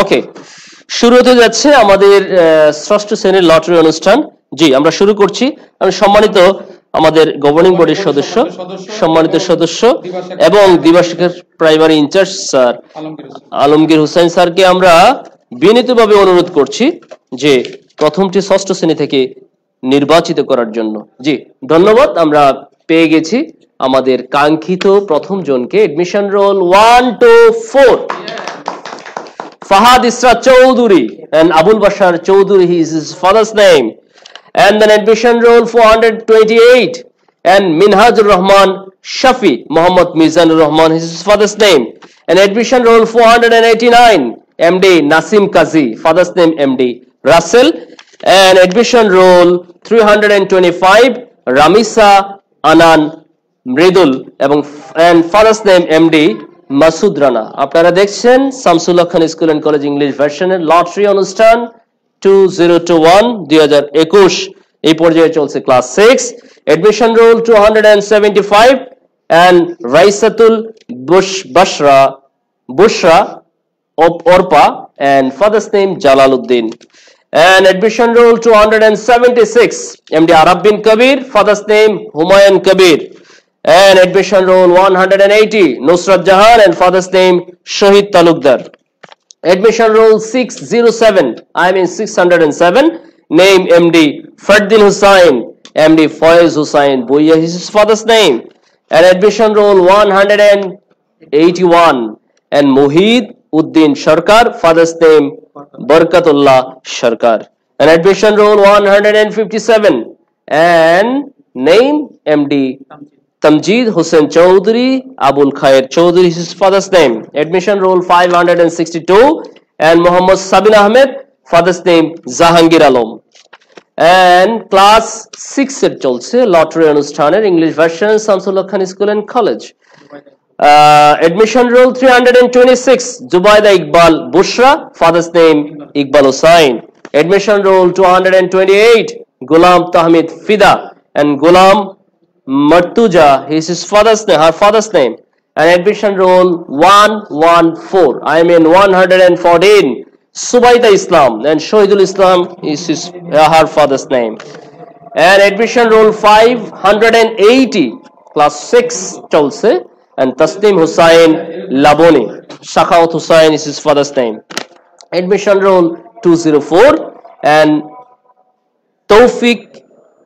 S6: ওকে, শুরু হতে যাচ্ছে আমাদের ষষ্ঠ শ্রেণীর লটারি অনুষ্ঠান। জি, আমরা শুরু করছি। আমি সম্মানিত আমাদের গভর্নিং বডির সম্মানিত সদস্য এবং দিবাশিখার primary incharge sir Alamgir Hossain স্যারকে আমরা বিনীতভাবে অনুরোধ করছি যে প্রথমটি ষষ্ঠ শ্রেণী থেকে নির্বাচিত করার জন্য। জি ধন্যবাদ। আমরা পেয়ে গেছি আমাদের কাঙ্ক্ষিত প্রথম জনকে। Admission roll 1 to 4 Fahad Isra Chowdhury and Abul Bashar Chowdhury, is his father's name. And then admission roll 428 and Minhajur Rahman Shafi Muhammad Mizanur Rahman, is his father's name. And admission roll 489 MD Nasim Kazi, father's name MD Russell. And admission roll 325 Ramisa Anan Mridul and father's name MD Masud Rana. আপনারা দেখছেন Shamsul Haque Khan school and college English ভার্সনের lottery অনুষ্ঠান 2021 এই পর্যায়ে চলছে class 6। Admission roll 275 and Raisatul Bushra Orpa and father's name Jalaluddin. And admission roll 276 MD Arab bin Kabir, father's name Humayun Kabir. And admission roll 180 Nusrat Jahan and father's name Shahid Talukdar. Admission roll 607 name MD Fardil Hussain, MD Faiz Hussain Boya, is his father's name. And admission roll 181 and Muhid Uddin Sharkar, father's name Barkatullah Sharkar. And admission roll 157 and name MD Tamjeed Hussain Chowdhury Abul Khair Chowdhury, is his father's name. Admission roll 562 and Muhammad Sabin Ahmed, father's name Zahangir Alam. And class 6 এর চলছে lottery অনুষ্ঠানের English version Shamsul Haque Khan school and college. Admission roll 326 Zubaida Iqbal Bushra, father's name Iqbal Hussain. Admission roll 228 Gulam Tahmid Fida and Gulam Martuja, is his father's name, her father's name. And admission roll 114 Subaida Islam and Shohidul Islam, is her father's name. And admission roll 580 class 6 cholse and Tasnim Hussain Laboni, Shakhaut Hussain, is his father's name. Admission roll 204 and Tawfiq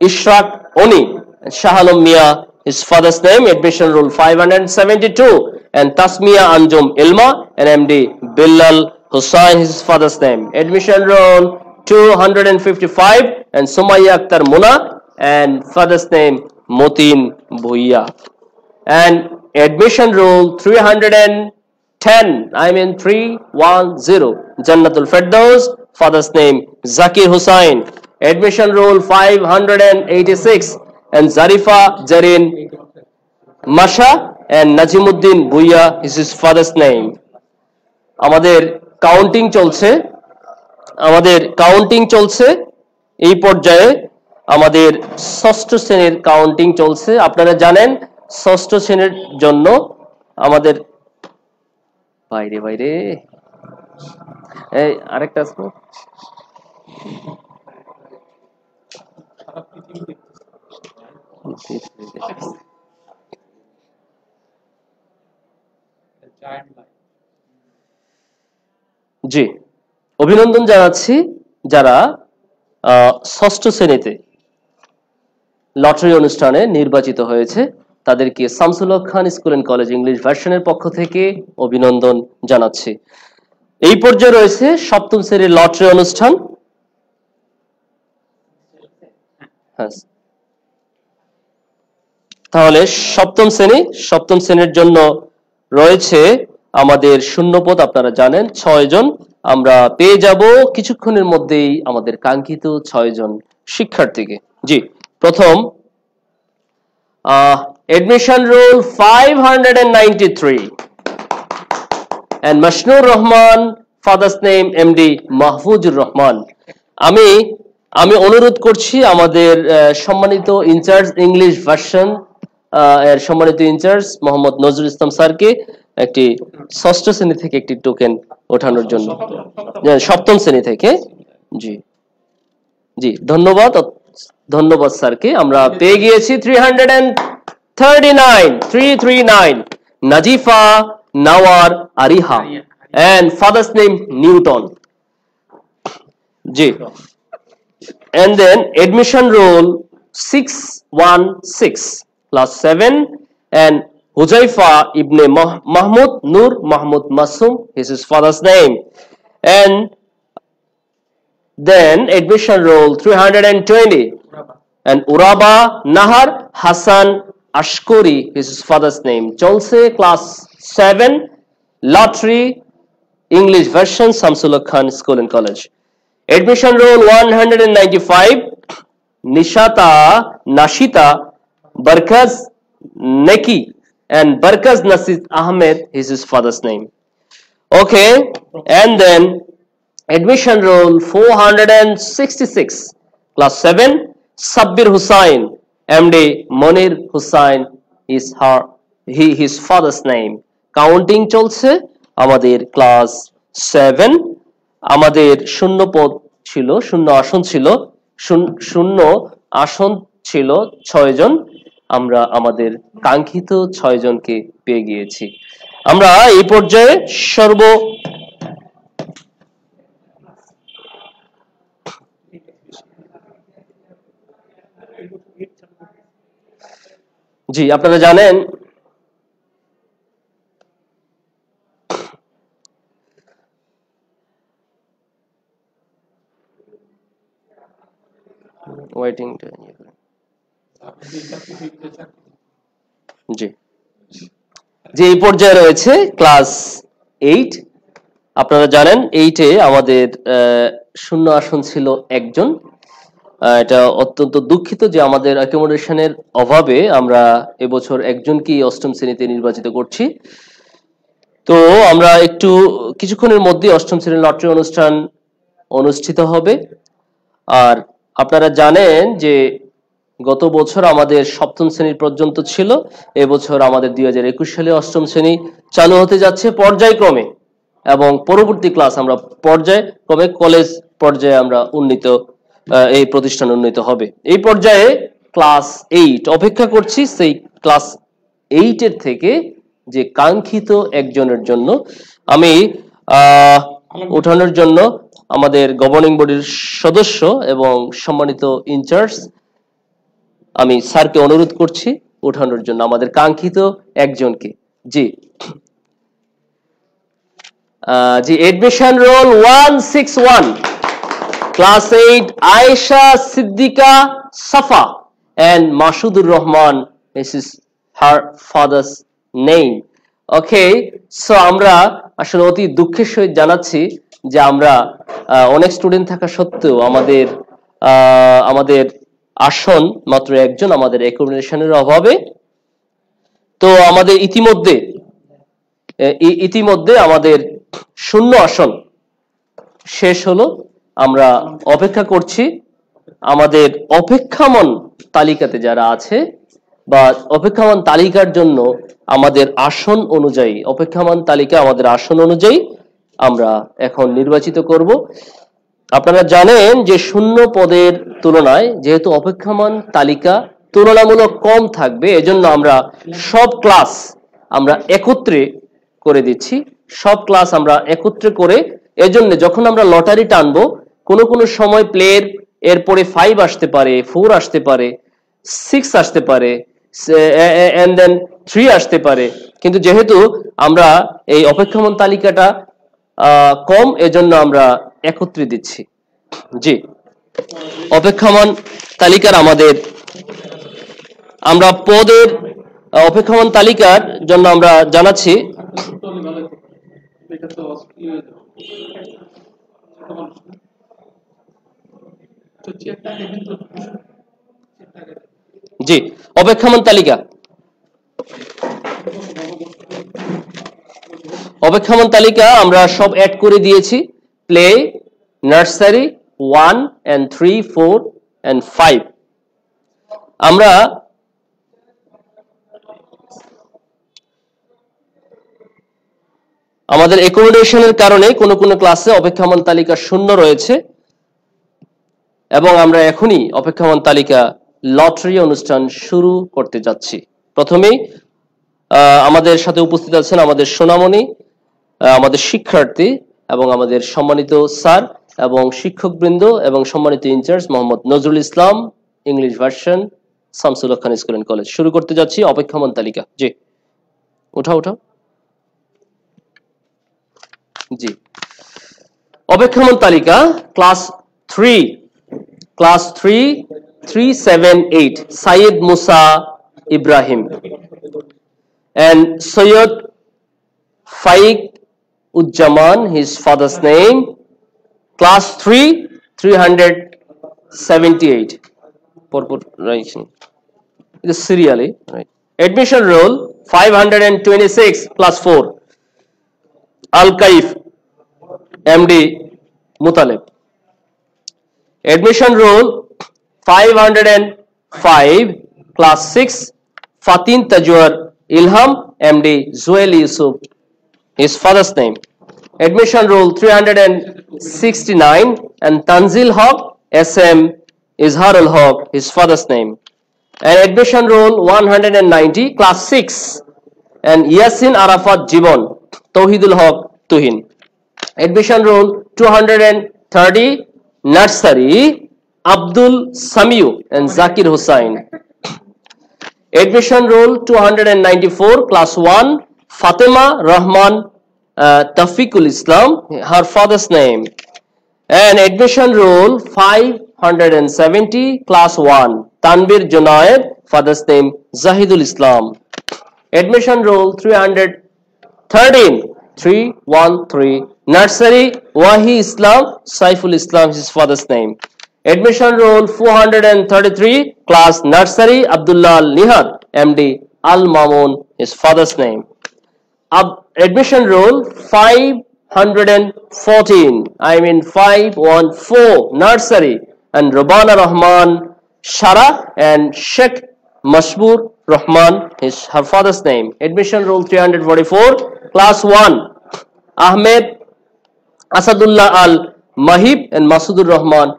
S6: Ishraq Oni and Shahalom Mia, his father's name. Admission roll 572 and Tasmia Anjum Ilma and MD Bilal Hussain, his father's name. Admission roll 255, and Sumaya Akhtar Muna, and father's name Motin Bhuiya. And admission roll 310, I mean 310, Jannatul Firdaus, father's name Zakir Hussain. Admission roll 586, and Zarifa Jarin Masha and Najimuddin Bhuiya is his father's name. আমাদের counting চলছে এই পর্যায়ে আমাদের ষষ্ঠ শ্রেণীর counting চলছে। আপনারা জানেন ষষ্ঠ শ্রেণীর জন্য আমাদের বাইরে এই আরেকটা আছে জি, অভিনন্দন জানাচ্ছি যারা ষষ্ঠ শ্রেণীতে লটারি অনুষ্ঠানে নির্বাচিত হয়েছে তাদেরকে Shamsul Haque Khan school and college English ভার্সনের পক্ষ থেকে অভিনন্দন জানাচ্ছি। এই পর্যায়ে রয়েছে সপ্তম শ্রেণীর লটারি অনুষ্ঠান। তাহলে সপ্তম শ্রেণীর জন্য রয়েছে আমাদের শূন্যপদ, আপনারা জানেন 6 জন। আমরা পেয়ে যাব কিছুক্ষণের মধ্যেই আমাদের কাঙ্ক্ষিত 6 জন শিক্ষার্থীকে। জি, প্রথম admission roll 593, and Mashnur Rahman, father's name MD Mahfuzur Rahman. আমি অনুরোধ করছি আমাদের সম্মানিত ইনচার্জ ইংলিশ ভার্সন এর সম্মানিত ইনচার্জ মোহাম্মদ নজরুল ইসলাম স্যারকে একটি ষষ্ঠ শ্রেণী থেকে একটি টোকেন ওঠানোর জন্য, সপ্তম শ্রেণী থেকে। জি জি, ধন্যবাদ স্যারকে। আমরা পেয়ে গিয়েছি 339 নাজিফা Nawar Ariha, and father's name Newton. জি, and then admission roll 616 class 7, and Huzaifa ibn Mahmud Nur Mahmud Masum is his father's name. And then admission roll 320, and Uraba Nahar Hassan Ashkori is his father's name. Cholse class 7 lottery English version Samsul Haq Khan School and College. Admission roll 195, Nashita Barkaz Neki, and Barkaz Nasir Ahmed is his father's name. Okay, and then admission roll 466 class 7 Sabbir Hussain, MD Monir Hussain is his father's name. Counting cholse আমাদের class 7। আমাদের শূন্য আসন ছিল 6 জন। আমরা আমাদের কাঙ্ক্ষিত 6 জনকে পেয়ে গিয়েছি। আমরা এই পর্যায়ে জি, আপনারা জানেন ওয়েটিং জি যে এই পর্যায়ে রয়েছে ক্লাস 8। আপনারা জানেন 8 এ আমাদের শূন্য আসন ছিল 1 জন। এটা অত্যন্ত দুঃখিত যে আমাদের অ্যাকোমোডেশনের অভাবে আমরা এবছর একজনকেই অষ্টম শ্রেণীতে নির্বাচিত করছি। তো আমরা কিছুক্ষণের মধ্যে অষ্টম শ্রেণীর লটারি অনুষ্ঠান অনুষ্ঠিত হবে। আর আপনারা জানেন যে গত বছর আমাদের সপ্তম শ্রেণী পর্যন্ত ছিল, এবছর আমাদের 2021 সালে অষ্টম শ্রেণী চালু হতে যাচ্ছে পর্যায়ক্রমে, এবং পরবর্তী ক্লাস আমরা পর্যায়ক্রমে কলেজ পর্যায়ে আমরা এই প্রতিষ্ঠান উন্নীত হবে। এই পর্যায়ে ক্লাস 8 অপেক্ষা করছি, সেই ক্লাস 8 এর থেকে যে কাঙ্ক্ষিত একজনের জন্য আমি ওঠানোর জন্য আমাদের গভর্নিং বডির সদস্য এবং সম্মানিত ইনচার্জ আমি স্যারকে অনুরোধ করছি ওঠানোর জন্য আমাদের কাঙ্ক্ষিত একজনকে। জি জি, admission role 161, Class 8, Aisha Siddiqa Safa and Mashudur Rahman. This is her father's name. Okay, so আমরা আসলে অতি দুঃখের সহিত জানাচ্ছি যে আমরা অনেক স্টুডেন্ট থাকা সত্ত্বেও আমাদের আসন মাত্র একজন, আমাদের অ্যাকোমোডেশনের অভাবে। তো আমাদের ইতিমধ্যে আমাদের শূন্য আসন শেষ হলো। আমরা অপেক্ষা করছি আমাদের অপেক্ষামান তালিকাতে যারা আছে বা অপেক্ষামান তালিকার জন্য আমাদের আসন অনুযায়ী, অপেক্ষামান তালিকা আমাদের আসন অনুযায়ী আমরা এখন নির্বাচিত করব। আপনারা জানেন যে শূন্য পদের তুলনায় যেহেতু অপেক্ষামান তালিকা তুলনামূলক কম থাকবে, এজন্য আমরা সব ক্লাস আমরা একত্রে করে দিচ্ছি। সব ক্লাস আমরা একত্রে করে, এজন্য যখন আমরা লটারি টানবো কোনো সময় প্লেয়ের এরপরে 5 আসতে পারে, 4 আসতে পারে, 6 আসতে পারে, and then 3 আসতে পারে। কিন্তু যেহেতু আমরা এই অপেক্ষামান তালিকাটা কম, এজন্য আমরা একত্রে দিচ্ছি। জি, অপেক্ষামান তালিকার আমরা পদের অপেক্ষামান তালিকার জন্য আমরা জানাচ্ছি জি অপেক্ষামান তালিকা আমরা সব অ্যাড করে দিয়েছি। Play, nursery 1 and 3, 4 and 5। আমরা আমাদের অ্যাকোমোডেশনের কারণে কোনো ক্লাসে অপেক্ষামান তালিকা শূন্য রয়েছে এবং আমরা এখনই অপেক্ষামান তালিকা লটারি অনুষ্ঠান শুরু করতে যাচ্ছি। প্রথমেই আমাদের সাথে উপস্থিত আছেন আমাদের সোনামণি, আমাদের শিক্ষার্থী এবং আমাদের সম্মানিত স্যার এবং শিক্ষকবৃন্দ এবং সম্মানিত in charge Mohammad Nazrul Islam, English version, Shamsul Haque Khan school and college. শুরু করতে যাচ্ছি অপেক্ষামান তালিকা। জি উঠাও। জি, অপেক্ষামান তালিকা class 3 378 Syed Musa Ibrahim and Sayyid Faiq Ujjaman, his father's name. Class 3 378 it is serially right. Admission roll 526 plus 4 Al-Kaif MD Mutalib. Admission roll 505 class 6 Fatin Tajwar Ilham MD Zuel Yusuf, his father's name. Admission roll 369 and Tanzil Haq SM Izharul Haq, his father's name. And admission roll 190 class 6 and Yasin Arafat Jibon Tauhidul Haq Tuhin. Admission roll 230 nursery Abdul Samiu and Zakir Hussain. Admission roll 294 class 1 Fatima Rahman Tafiqul Islam, her father's name. And admission roll 570 class 1 Tanbir Junaid, father's name Zahidul Islam. Admission roll 313 nursery Wahi Islam Saiful Islam, his father's name. Admission roll 433 class nursery Abdullah Nihar MD Al Mamun, his father's name. Admission roll 514 nursery and Rubana Rahman Shara and Sheikh Mashbur Rahman, her father's name. Admission roll 344 class 1 Ahmed Asadullah Al Mahib and Masudur Rahman,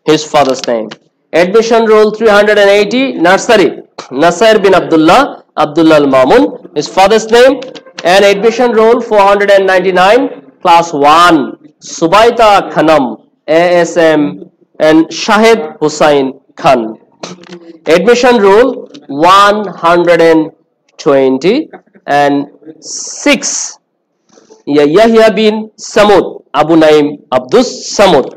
S6: his father's name. Admission roll 380 nursery Nasair bin Abdullah Al Mamun, his father's name. And admission roll 499 class 1 Subaita Khanam ASM and Shahid Hussain Khan. Admission roll 120 and 6 Yahya bin Samud Abu Naim Abdus Samud.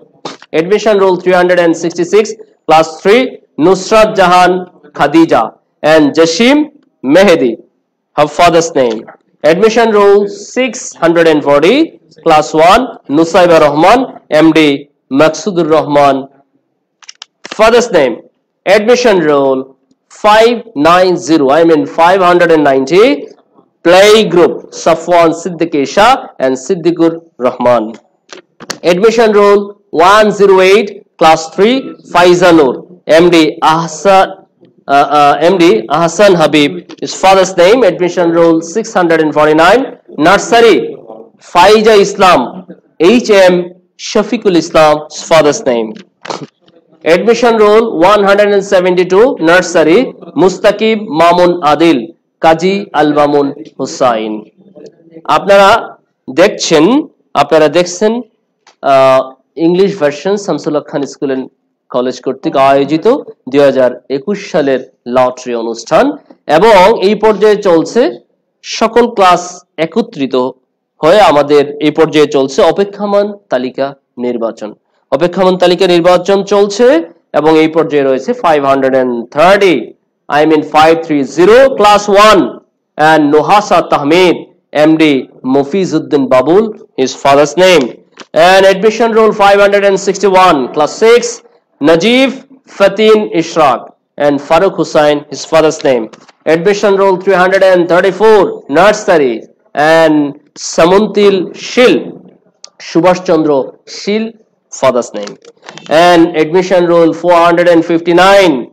S6: Admission roll 366. Class 3, Nusrat Jahan Khadija and Jashim Mehdi. Her father's name. Admission roll 640. Class 1, Nusaiba Rahman MD Maqsudur Rahman. Father's name. Admission roll 590. Play group Safwan Siddiqui Shah and Siddiqur Rahman. Admission roll 108. Class 3, Faizanur MD Ahsan Habib. His father's name. Admission roll 649. Nursery, Faiza Islam HM Shafiqul Islam. His father's name. Admission roll 172. Nursery, Mustaqib Mamun Adil Kaji Albamun Hussain. আপনারা দেখছেন English version Shamsul Haque Khan school and college কর্তৃক আয়োজিত 2021 সালের lottery অনুষ্ঠান এবং এই পর্যায়ে চলছে সকল ক্লাস একত্রিত হয়ে আমাদের এই পর্যায়ে চলছে অপেক্ষমান তালিকা নির্বাচন চলছে এবং এই পর্যায়ে রয়েছে 530 class 1 and Nohasa Tahmid MD Mufizuddin Babul, his father's name. And admission roll 561. Class 6, Najib Fatin Ishraq and Farooq Hussain, his father's name. Admission roll 334. Nursery and Samuntil Shil Subhash Chandra Shil, father's name. And admission roll 459.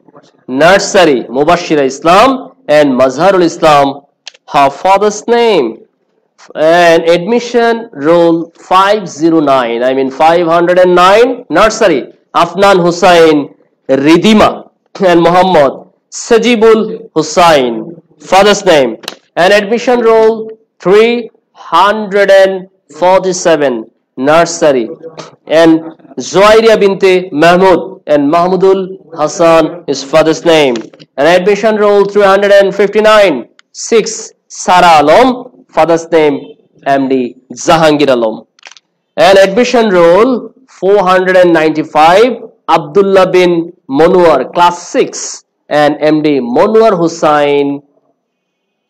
S6: Nursery, Mubashira Islam and Mazharul Islam, her father's name. And admission roll 509. Nursery, Afnan Hussain Ridima and Muhammad Sajibul Hussain, father's name. And admission roll 347. Nursery and Zoairia Binte Mahmud and Mahmudul Hassan, his father's name. And admission roll 359. 6, Sara Alom, father's name MD Zahangir Alom. And admission roll 495. Abdullah bin Monwar, class 6 and MD Monwar Hussain,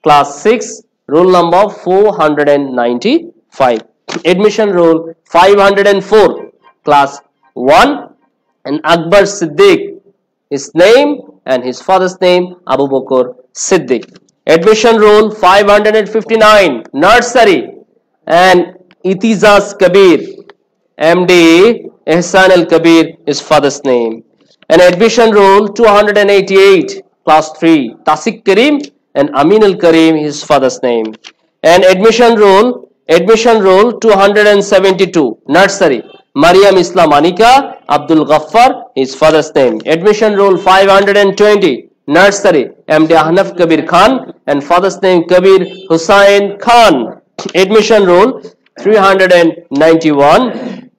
S6: class 6, roll number 495. Admission roll 504. Class 1 and Akbar Siddiq, his name and his father's name Abu Bakr Siddiq. Admission roll 559. Nursery and Itizaz Kabir MD Ehsan Al Kabir, his father's name. And admission roll 288. Class 3, Tasik Karim and Amin Al Karim, his father's name. And admission roll 272. Nursery, Mariam Islam Anika Abdul Ghaffar, his father's name. Admission roll 520. Nursery, MD Ahnaf Kabir Khan and father's name Kabir Hussain Khan. Admission roll 391.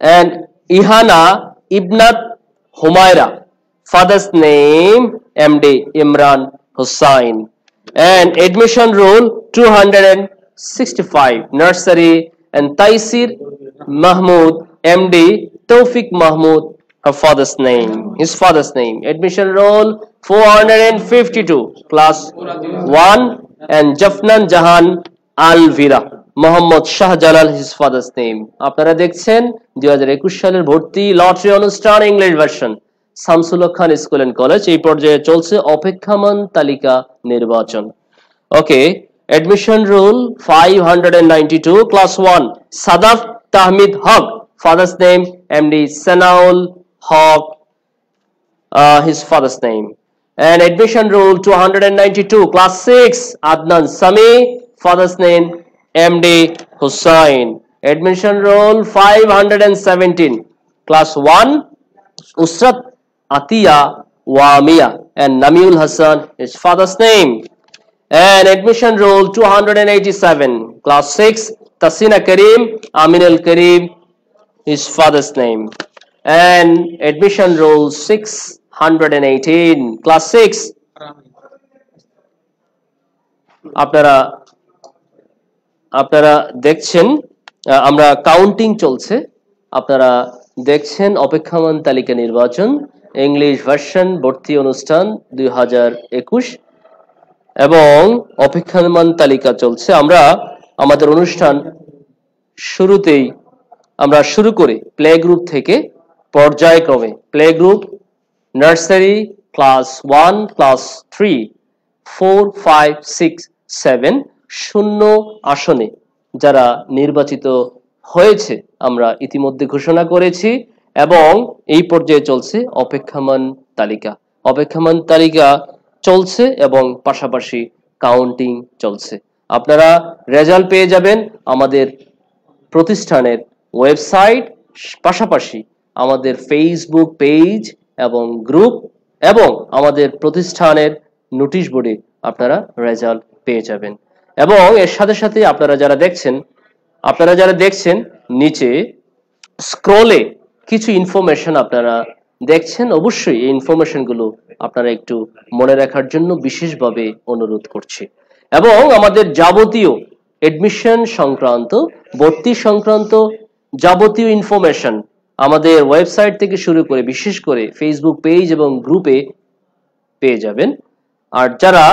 S6: And Ihana Ibnat Humaira, father's name MD Imran Hussain. And admission roll 265. Nursery and Taisir Mahmood MD Tawfiq Mahmood, her father's name, his father's name. Admission roll 452. Class 1 and Jafnan Jahan Alvira Muhammad Shah Jalal, his father's name. আপনারা দেখছেন 2021 সালের ভর্তি lottery অনুষ্ঠান English version Shamsul Haque Khan school and college. এই পর্যায়ে চলছে অপেক্ষমান তালিকা নির্বাচন। ওকে, admission rule 592. Class 1, Sadaf Tahmid Haq, father's name MD Sanaul Haq, his father's name. And admission rule 292. Class 6, Adnan Sami, father's name MD Hussain. Admission rule 517. Class 1, Usrat Atiya Wamia and Namiul Hassan, his father's name. And admission roll 287. Class 6, Tasina Karim Amin Al Karim, his father's name. And admission roll 618. Class 6, আপনারা দেখছেন আমরা counting চলছে, আপনারা দেখছেন অপেক্ষমান তালিকা নির্বাচন English version ভর্তি অনুষ্ঠান 2021 এবং অপেক্ষমান তালিকা চলছে। আমরা আমাদের অনুষ্ঠান শুরুতেই আমরা শুরু করি প্লে গ্রুপ থেকে পর্যায়ক্রমে। Play group nursery class 1, class 3, 4, 5, 6, 7 শূন্য আসনে যারা নির্বাচিত হয়েছে আমরা ইতিমধ্যে ঘোষণা করেছি এবং এই পর্যায়ে চলছে অপেক্ষমান তালিকা। অপেক্ষমান তালিকা চলছে এবং পাশাপাশি কাউন্টিং চলছে। আপনারা রেজাল্ট পেয়ে যাবেন আমাদের প্রতিষ্ঠানের ওয়েবসাইট, পাশাপাশি আমাদের ফেসবুক পেজ এবং গ্রুপ এবং আমাদের প্রতিষ্ঠানের নোটিশ বোর্ডে আপনারা রেজাল্ট পেয়ে যাবেন। এবং এর সাথে সাথে আপনারা যারা দেখছেন নিচে স্ক্রলে কিছু ইনফরমেশন আপনারা দেখছেন, অবশ্যই এই ইনফরমেশনগুলো আপনারা একটু মনে রাখার জন্য বিশেষভাবে অনুরোধ করছি। এবং আমাদের যাবতীয় এডমিশন সংক্রান্ত, ভর্তি সংক্রান্ত যাবতীয় ইনফরমেশন আমাদের ওয়েবসাইট থেকে শুরু করে বিশেষ করে ফেসবুক পেজ এবং গ্রুপে পেয়ে যাবেন। আর যারা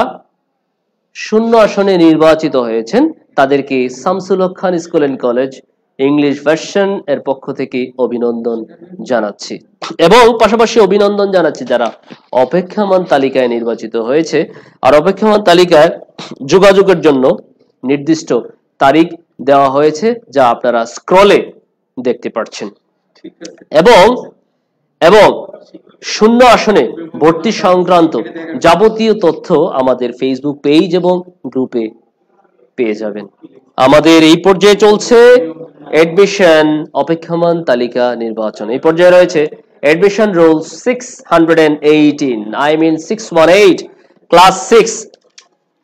S6: শূন্য আসনে নির্বাচিত হয়েছেন তাদেরকে Shamsul Haque Khan school and college English version এর পক্ষ থেকে অভিনন্দন জানাচ্ছি এবং পাশাপাশি অভিনন্দন জানাচ্ছি যারা অপেক্ষমান তালিকায় নির্বাচিত হয়েছে। আর অপেক্ষমান তালিকায় যোগাযোগের জন্য নির্দিষ্ট তারিখ দেওয়া হয়েছে যা আপনারা স্ক্রলে দেখতে পাচ্ছেন। এবং শূন্য আসনে ভর্তি সংক্রান্ত যাবতীয় তথ্য আমাদের ফেসবুক পেজ এবং গ্রুপে পেয়ে যাবেন। আমাদের এই পর্যায়ে চলছে এডমিশন অপেক্ষমান তালিকা নির্বাচন। এই পর্যায়ে রয়েছে admission roll 618, 618, class 6,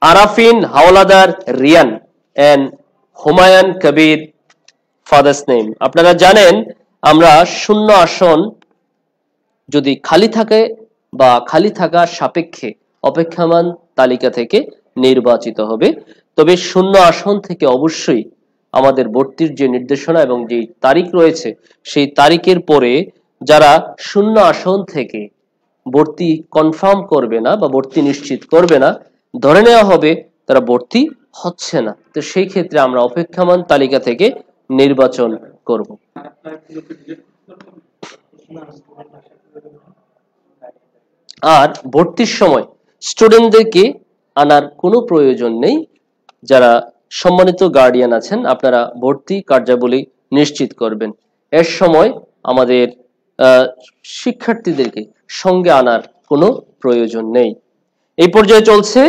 S6: Arafin Howlader Riyan and Humayun Kabir father's name. আপনারা জানেন আমরা শূন্য আসন যদি খালি থাকে বা খালি থাকার সাপেক্ষে অপেক্ষমান তালিকা থেকে নির্বাচিত হবে, তবে শূন্য আসন থেকে অবশ্যই আমাদের ভর্তির যে নির্দেশনা এবং যে তারিখ রয়েছে সেই তারিখের পরে যারা শূন্য আসন থেকে ভর্তি কনফার্ম করবে না বা ভর্তি নিশ্চিত করবে না, ধরে নেওয়া হবে তারা ভর্তি হচ্ছে না। তো সেই ক্ষেত্রে আমরা অপেক্ষমান তালিকা থেকে নির্বাচন করব। আর ভর্তির সময় স্টুডেন্টদেরকে আনার কোনো প্রয়োজন নেই। যারা সম্মানিত গার্ডিয়ান আছেন আপনারা ভর্তি কার্যাবলী নিশ্চিত করবেন। এর সময় আমাদের শিক্ষার্থীদেরকে সঙ্গে আনার কোনো প্রয়োজন নেই। এই পর্যায়ে চলছে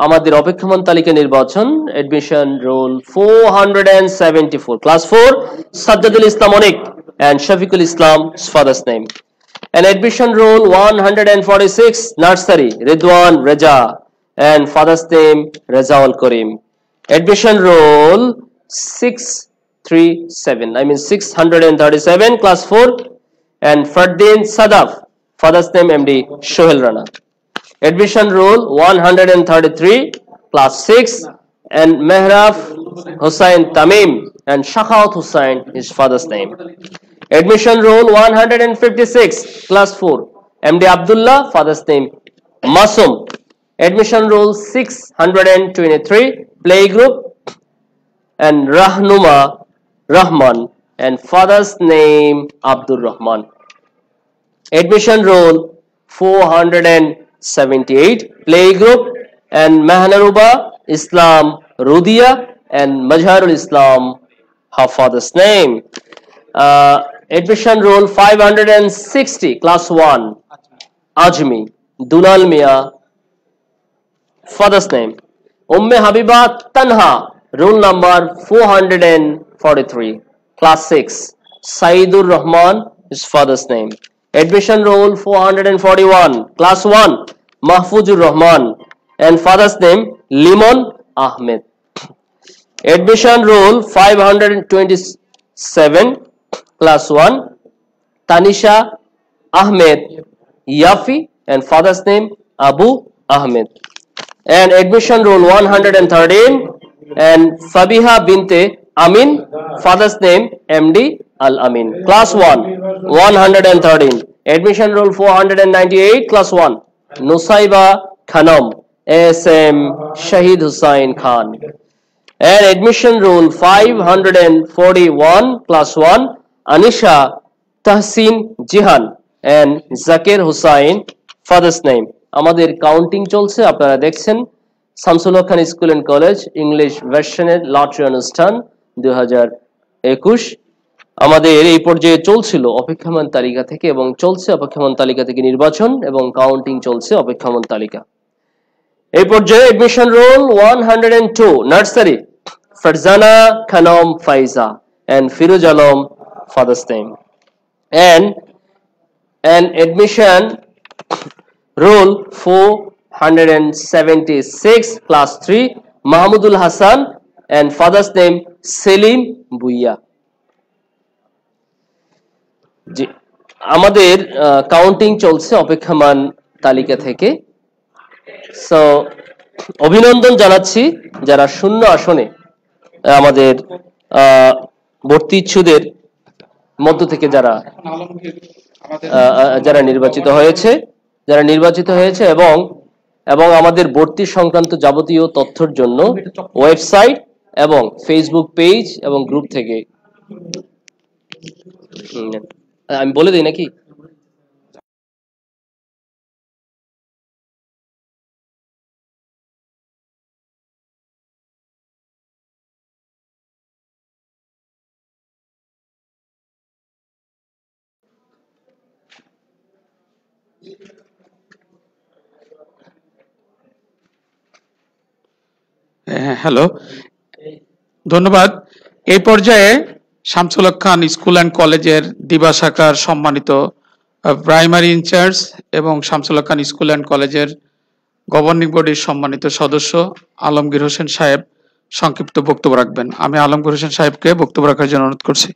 S6: আমাদের অপেক্ষমান তালিকা নির্বাচন। Admission roll 474, class 4, Sajjadul Islam Anik and Shafiqul Islam's father's name. And admission roll 146, nursery, Ridwan Reza and father's name Rezaul Karim. Admission roll 637, class 4, and Fardin Sadaf, father's name MD Shohel Rana. Admission roll 133, class 6, and Mehraf Hussain Tamim and Shakhaut Hussain, his father's name. Admission roll 156, class 4, MD Abdullah, father's name Masum. Admission roll 623, playgroup, and Rahnuma Rahman and father's name Abdul Rahman. Admission roll 478, playgroup, and Mahnaruba Islam Rudia and Majharul Islam, her father's name. Admission roll 560, class 1, Ajmi Dunal Mia, father's name Umme Habiba Tanha, roll number 443, class 6, Saidur Rahman, his father's name. Admission roll 441, class 1, Mahfuzur Rahman and father's name Limon Ahmed. Admission roll 527, class 1, Tanisha Ahmed Yafi and father's name Abu Ahmed. And admission roll 113, and Fabiha Binte Amin, father's name MD Al Amin. Class 1, 113. Admission roll 498, class 1. Nusaiba Khanam, ASM Shahid Hussain Khan. And admission roll 541, class 1. Anisha Tahsin Jihan and Zakir Hussain, father's name. আমাদের counting চলছে, আপনারা দেখছেন। Shamsul Haque Khan school and college English ভার্সনের lottery অনুষ্ঠান 2021 আমাদের এই পর্যায়ে চলছিল অপেক্ষমান তালিকা থেকে, এবং চলছে অপেক্ষমান তালিকা থেকে নির্বাচন, এবং কাউন্টিং চলছে অপেক্ষমান তালিকা। এই পর্যায়ে admission roll 102, nursery Farzana Khanam Faiza and Firuz Alam, father's name. And admission roll 476, class 3, Mahmudul Hassan and father's name Selim Buia. জি, আমাদের কাউন্টিং চলছে অপেক্ষমান তালিকা থেকে। সো অভিনন্দন জানাচ্ছি যারা শূন্য আসনে আমাদের ভর্তি ইচ্ছুদের মধ্য থেকে যারা নির্বাচিত হয়েছে এবং আমাদের ভর্তি সংক্রান্ত যাবতীয় তথ্যের জন্য ওয়েবসাইট এবং ফেসবুক পেজ এবং গ্রুপ থেকে আমি বলে দিই নাকি?
S1: হ্যালো, ধন্যবাদ। এই পর্যায়ে শামসুল হক খান স্কুল অ্যান্ড কলেজের দিবা শাখার সম্মানিত প্রাইমারি ইনচার্জ এবং শামসুল হক খান স্কুল অ্যান্ড কলেজের গভর্নিং বডির সম্মানিত সদস্য আলমগীর হোসেন সাহেব সংক্ষিপ্ত বক্তব্য রাখবেন। আমি আলমগীর হোসেন সাহেবকে বক্তব্য রাখার জন্য অনুরোধ করছি।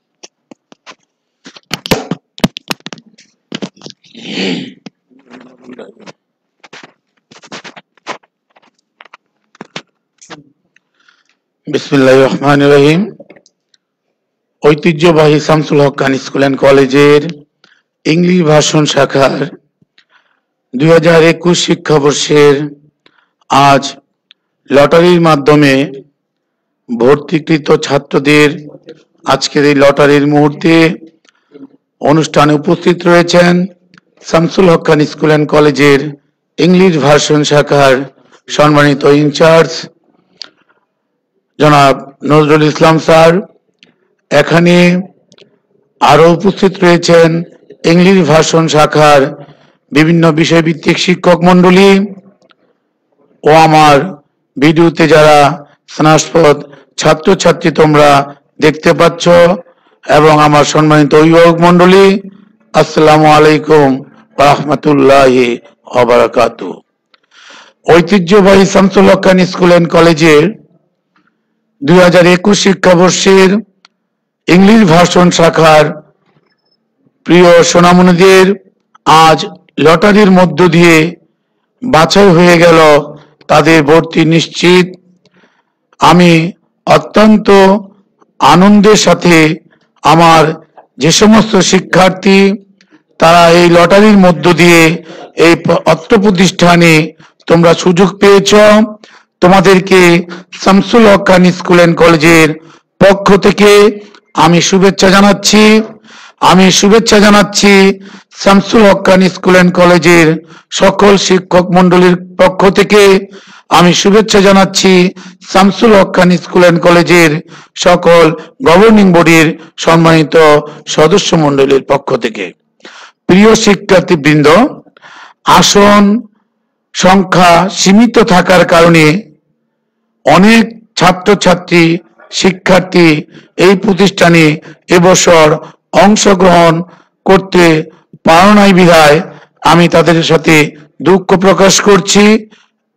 S7: বিসমিল্লাহির রহমানির রহিম। ঐতিহ্যবাহী শামসুল হক খান স্কুল অ্যান্ড কলেজের ইংলিশ ভার্সন শাখার 2021 শিক্ষাবর্ষের আজ লটারির মাধ্যমে ভর্তিকৃত ছাত্রদের আজকের এই লটারির মুহূর্তে অনুষ্ঠানে উপস্থিত রয়েছেন শামসুল হক খান স্কুল অ্যান্ড কলেজের ইংলিশ ভার্সন শাখার সম্মানিত ইনচার্জ জনাব নজরুল ইসলাম স্যার। এখানে আরো উপস্থিত রয়েছেন ইংলিশ ভার্সন শাখার বিভিন্ন বিষয়ভিত্তিক শিক্ষক মন্ডলী ও আমার ভিডিওতে যারা স্নাতক ছাত্রছাত্রী তোমরা দেখতে পাচ্ছ, এবং আমার সম্মানিত অভিভাবক মন্ডলী, আসসালামু আলাইকুম ওয়া রাহমাতুল্লাহি ওয়া বারাকাতুহু। ঐতিহ্যবাহী শামসুল হক খান স্কুল অ্যান্ড কলেজের 2021 শিক্ষাবর্ষের ইংলিশ ভার্সন শাখার প্রিয় সোনামণিদের আজ লটারির মধ্য দিয়ে বাছাই হয়ে গেল, তাদের ভর্তি নিশ্চিত। আমি অত্যন্ত আনন্দের সাথে আমার যে সমস্ত শিক্ষার্থী তারা এই লটারির মধ্য দিয়ে এই অত্র প্রতিষ্ঠানে তোমরা সুযোগ পেয়েছ, তোমাদেরকে শামসুল হক খান স্কুল অ্যান্ড কলেজের পক্ষ থেকে আমি শুভেচ্ছা জানাচ্ছি। শামসুল হক খান স্কুল অ্যান্ড কলেজের সকল শিক্ষক মন্ডলীর পক্ষ থেকে আমি শুভেচ্ছা জানাচ্ছি। শামসুল হক খান স্কুল অ্যান্ড কলেজের সকল গভর্নিং বডির সম্মানিত সদস্য মন্ডলীর পক্ষ থেকে। প্রিয় শিক্ষার্থীবৃন্দ, আসন সংখ্যা সীমিত থাকার কারণে অনেক ছাত্রছাত্রী শিক্ষার্থী এই প্রতিষ্ঠানে এবছর অংশগ্রহণ করতে পারো নাই বিধায় আমি তাদের সাথে দুঃখ প্রকাশ করছি।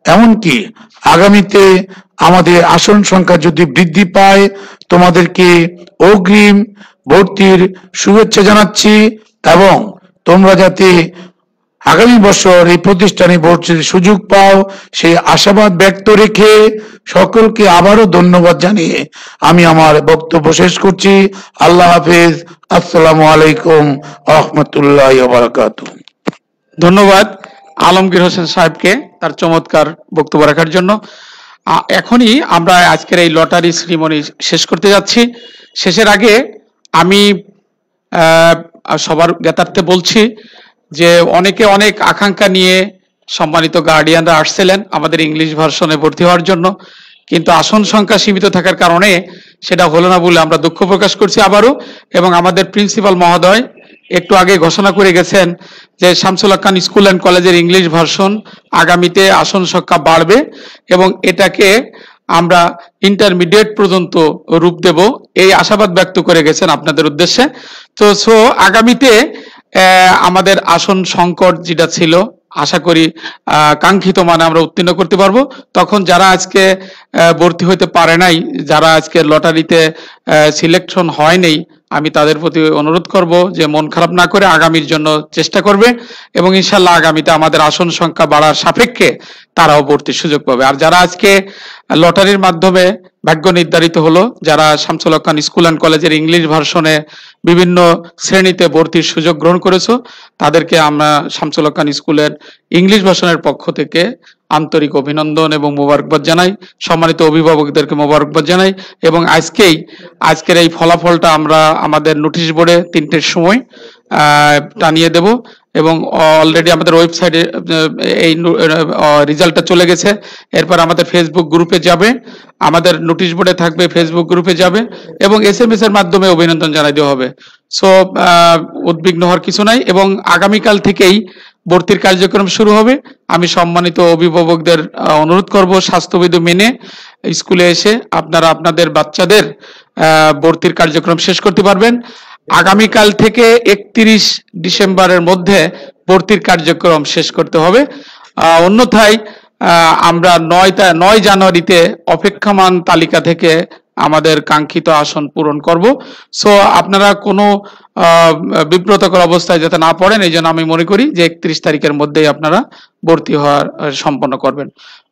S7: এমনকি আগামীতে আমাদের আসন সংখ্যা যদি বৃদ্ধি পায় তোমাদেরকে অগ্রিম ভর্তির শুভেচ্ছা জানাচ্ছি, এবং তোমরা যাতে আগামী বছর এই প্রতিষ্ঠানে ভর্তির সুযোগ পাও সেই আশাবাদ ব্যক্ত রেখে সকলকে আবারও ধন্যবাদ জানিয়ে আমি আমার বক্তব্য শেষ করছি। আল্লাহ হাফেজ। আসসালামু আলাইকুম ওয়া রাহমাতুল্লাহি ওয়া বারাকাতুহু।
S1: ধন্যবাদ আলমগীর হোসেন সাহেবকে তার চমৎকার বক্তব্য রাখার জন্য। এখনই আমরা আজকের এই লটারি সেরিমনি শেষ করতে যাচ্ছি। শেষের আগে আমি সবার জ্ঞাতার্থে বলছি যে অনেকে অনেক আকাঙ্ক্ষা নিয়ে সম্মানিত গার্ডিয়ানরা আসছিলেন আমাদের ইংলিশ ভার্সনে ভর্তি হওয়ার জন্য, কিন্তু আসন সংখ্যা সীমিত থাকার কারণে সেটা হলো না বলে আমরা দুঃখ প্রকাশ করছি আবারও। এবং আমাদের প্রিন্সিপাল মহোদয় একটু আগে ঘোষণা করে গেছেন যে শামসুল হক খান স্কুল অ্যান্ড কলেজের ইংলিশ ভার্সন আগামীতে আসন সংখ্যা বাড়বে এবং এটাকে আমরা ইন্টারমিডিয়েট পর্যন্ত রূপ দেব, এই আশাবাদ ব্যক্ত করে গেছেন আপনাদের উদ্দেশ্যে। তো আগামীতে আমাদের আসন সংকট যেটা ছিল আশা করি কাঙ্ক্ষিত মানে আমরা উত্তীর্ণ করতে পারবো। তখন যারা আজকে ভর্তি হতে পারে নাই, যারা আজকে লটারিতে সিলেকশন হয়নি, আমি তাদের প্রতি অনুরোধ করব যে মন খারাপ না করে আগামীর জন্য চেষ্টা করবে এবং ইনশাল্লাহ আগামীতে আমাদের আসন সংখ্যা বাড়ার সাপেক্ষে তারাও ভর্তির সুযোগ পাবে। আর যারা আজকে লটারির মাধ্যমে ভাগ্য নির্ধারিত হলো, যারা শামসুল হক খান স্কুল অ্যান্ড কলেজের ইংলিশ ভার্সনে বিভিন্ন শ্রেণীতে ভর্তির সুযোগ গ্রহণ করেছো, তাদেরকে আমরা শামসুল হক খান স্কুলের ইংলিশ ভার্সনের পক্ষ থেকে আন্তরিক অভিনন্দন এবং মোবারকবাদ জানাই। সম্মানিত অভিভাবকদেরকে মোবারকবাদ জানাই এবং আজকের এই ফলাফলটা আমরা আমাদের নোটিশ বোর্ডে 3টের সময় টানিয়ে দেব এবং অলরেডি আমাদের ওয়েবসাইটে এই রেজাল্টটা চলে গেছে। এরপর আমাদের ফেসবুক গ্রুপে যাবে, আমাদের নোটিশ বোর্ডে থাকবে, ফেসবুক গ্রুপে যাবে এবং SMS এর মাধ্যমে অভিনন্দন জানাই দেওয়া হবে। উদ্বিগ্ন হওয়ার কিছু নাই এবং আগামীকাল থেকেই ভর্তির কার্যক্রম শুরু হবে। আমি সম্মানিত অভিভাবকদের অনুরোধ করব স্বাস্থ্যবিধি মেনে স্কুলে এসে আপনারা আপনাদের বাচ্চাদের ভর্তির কার্যক্রম শেষ করতে পারবেন। আগামীকাল থেকে 31 ডিসেম্বরের মধ্যে ভর্তির কার্যক্রম শেষ করতে হবে, অন্যথায় আমরা 9 জানুয়ারিতে অপেক্ষমান তালিকা থেকে আমাদের কাঙ্ক্ষিত আসন পূরণ করব। আপনারা কোনো বিব্রতকর অবস্থায় যাতে না পড়েন, এই জন্য আমি মনে করি যে 31 তারিখের মধ্যেই আপনারা ভর্তি হওয়ার সম্পন্ন করবেন।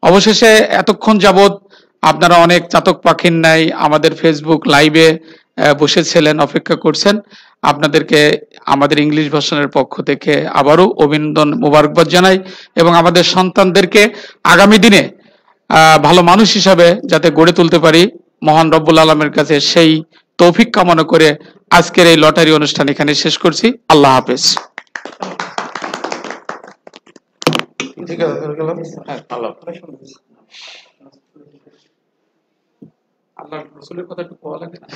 S1: অবশেষে এতক্ষণ যাবৎ আপনারা অনেক চাতক পাখির ন্যায় আমাদের ফেসবুক লাইভে বসেছিলেন, অপেক্ষা করছেন। আপনাদেরকে আমাদের ইংলিশ ভার্সনের পক্ষ থেকে আবারও অভিনন্দন মোবারকবাদ জানাই এবং আমাদের সন্তানদেরকে আগামী দিনে ভালো মানুষ হিসাবে যাতে গড়ে তুলতে পারি মহান রব্বুল আলমের কাছে সেই তৌফিক কামনা করে আজকের এই লটারি অনুষ্ঠান এখানে শেষ করছি। আল্লাহ হাফেজ। আল্লাহ রসুলের কথা একটু বলা লাগে না।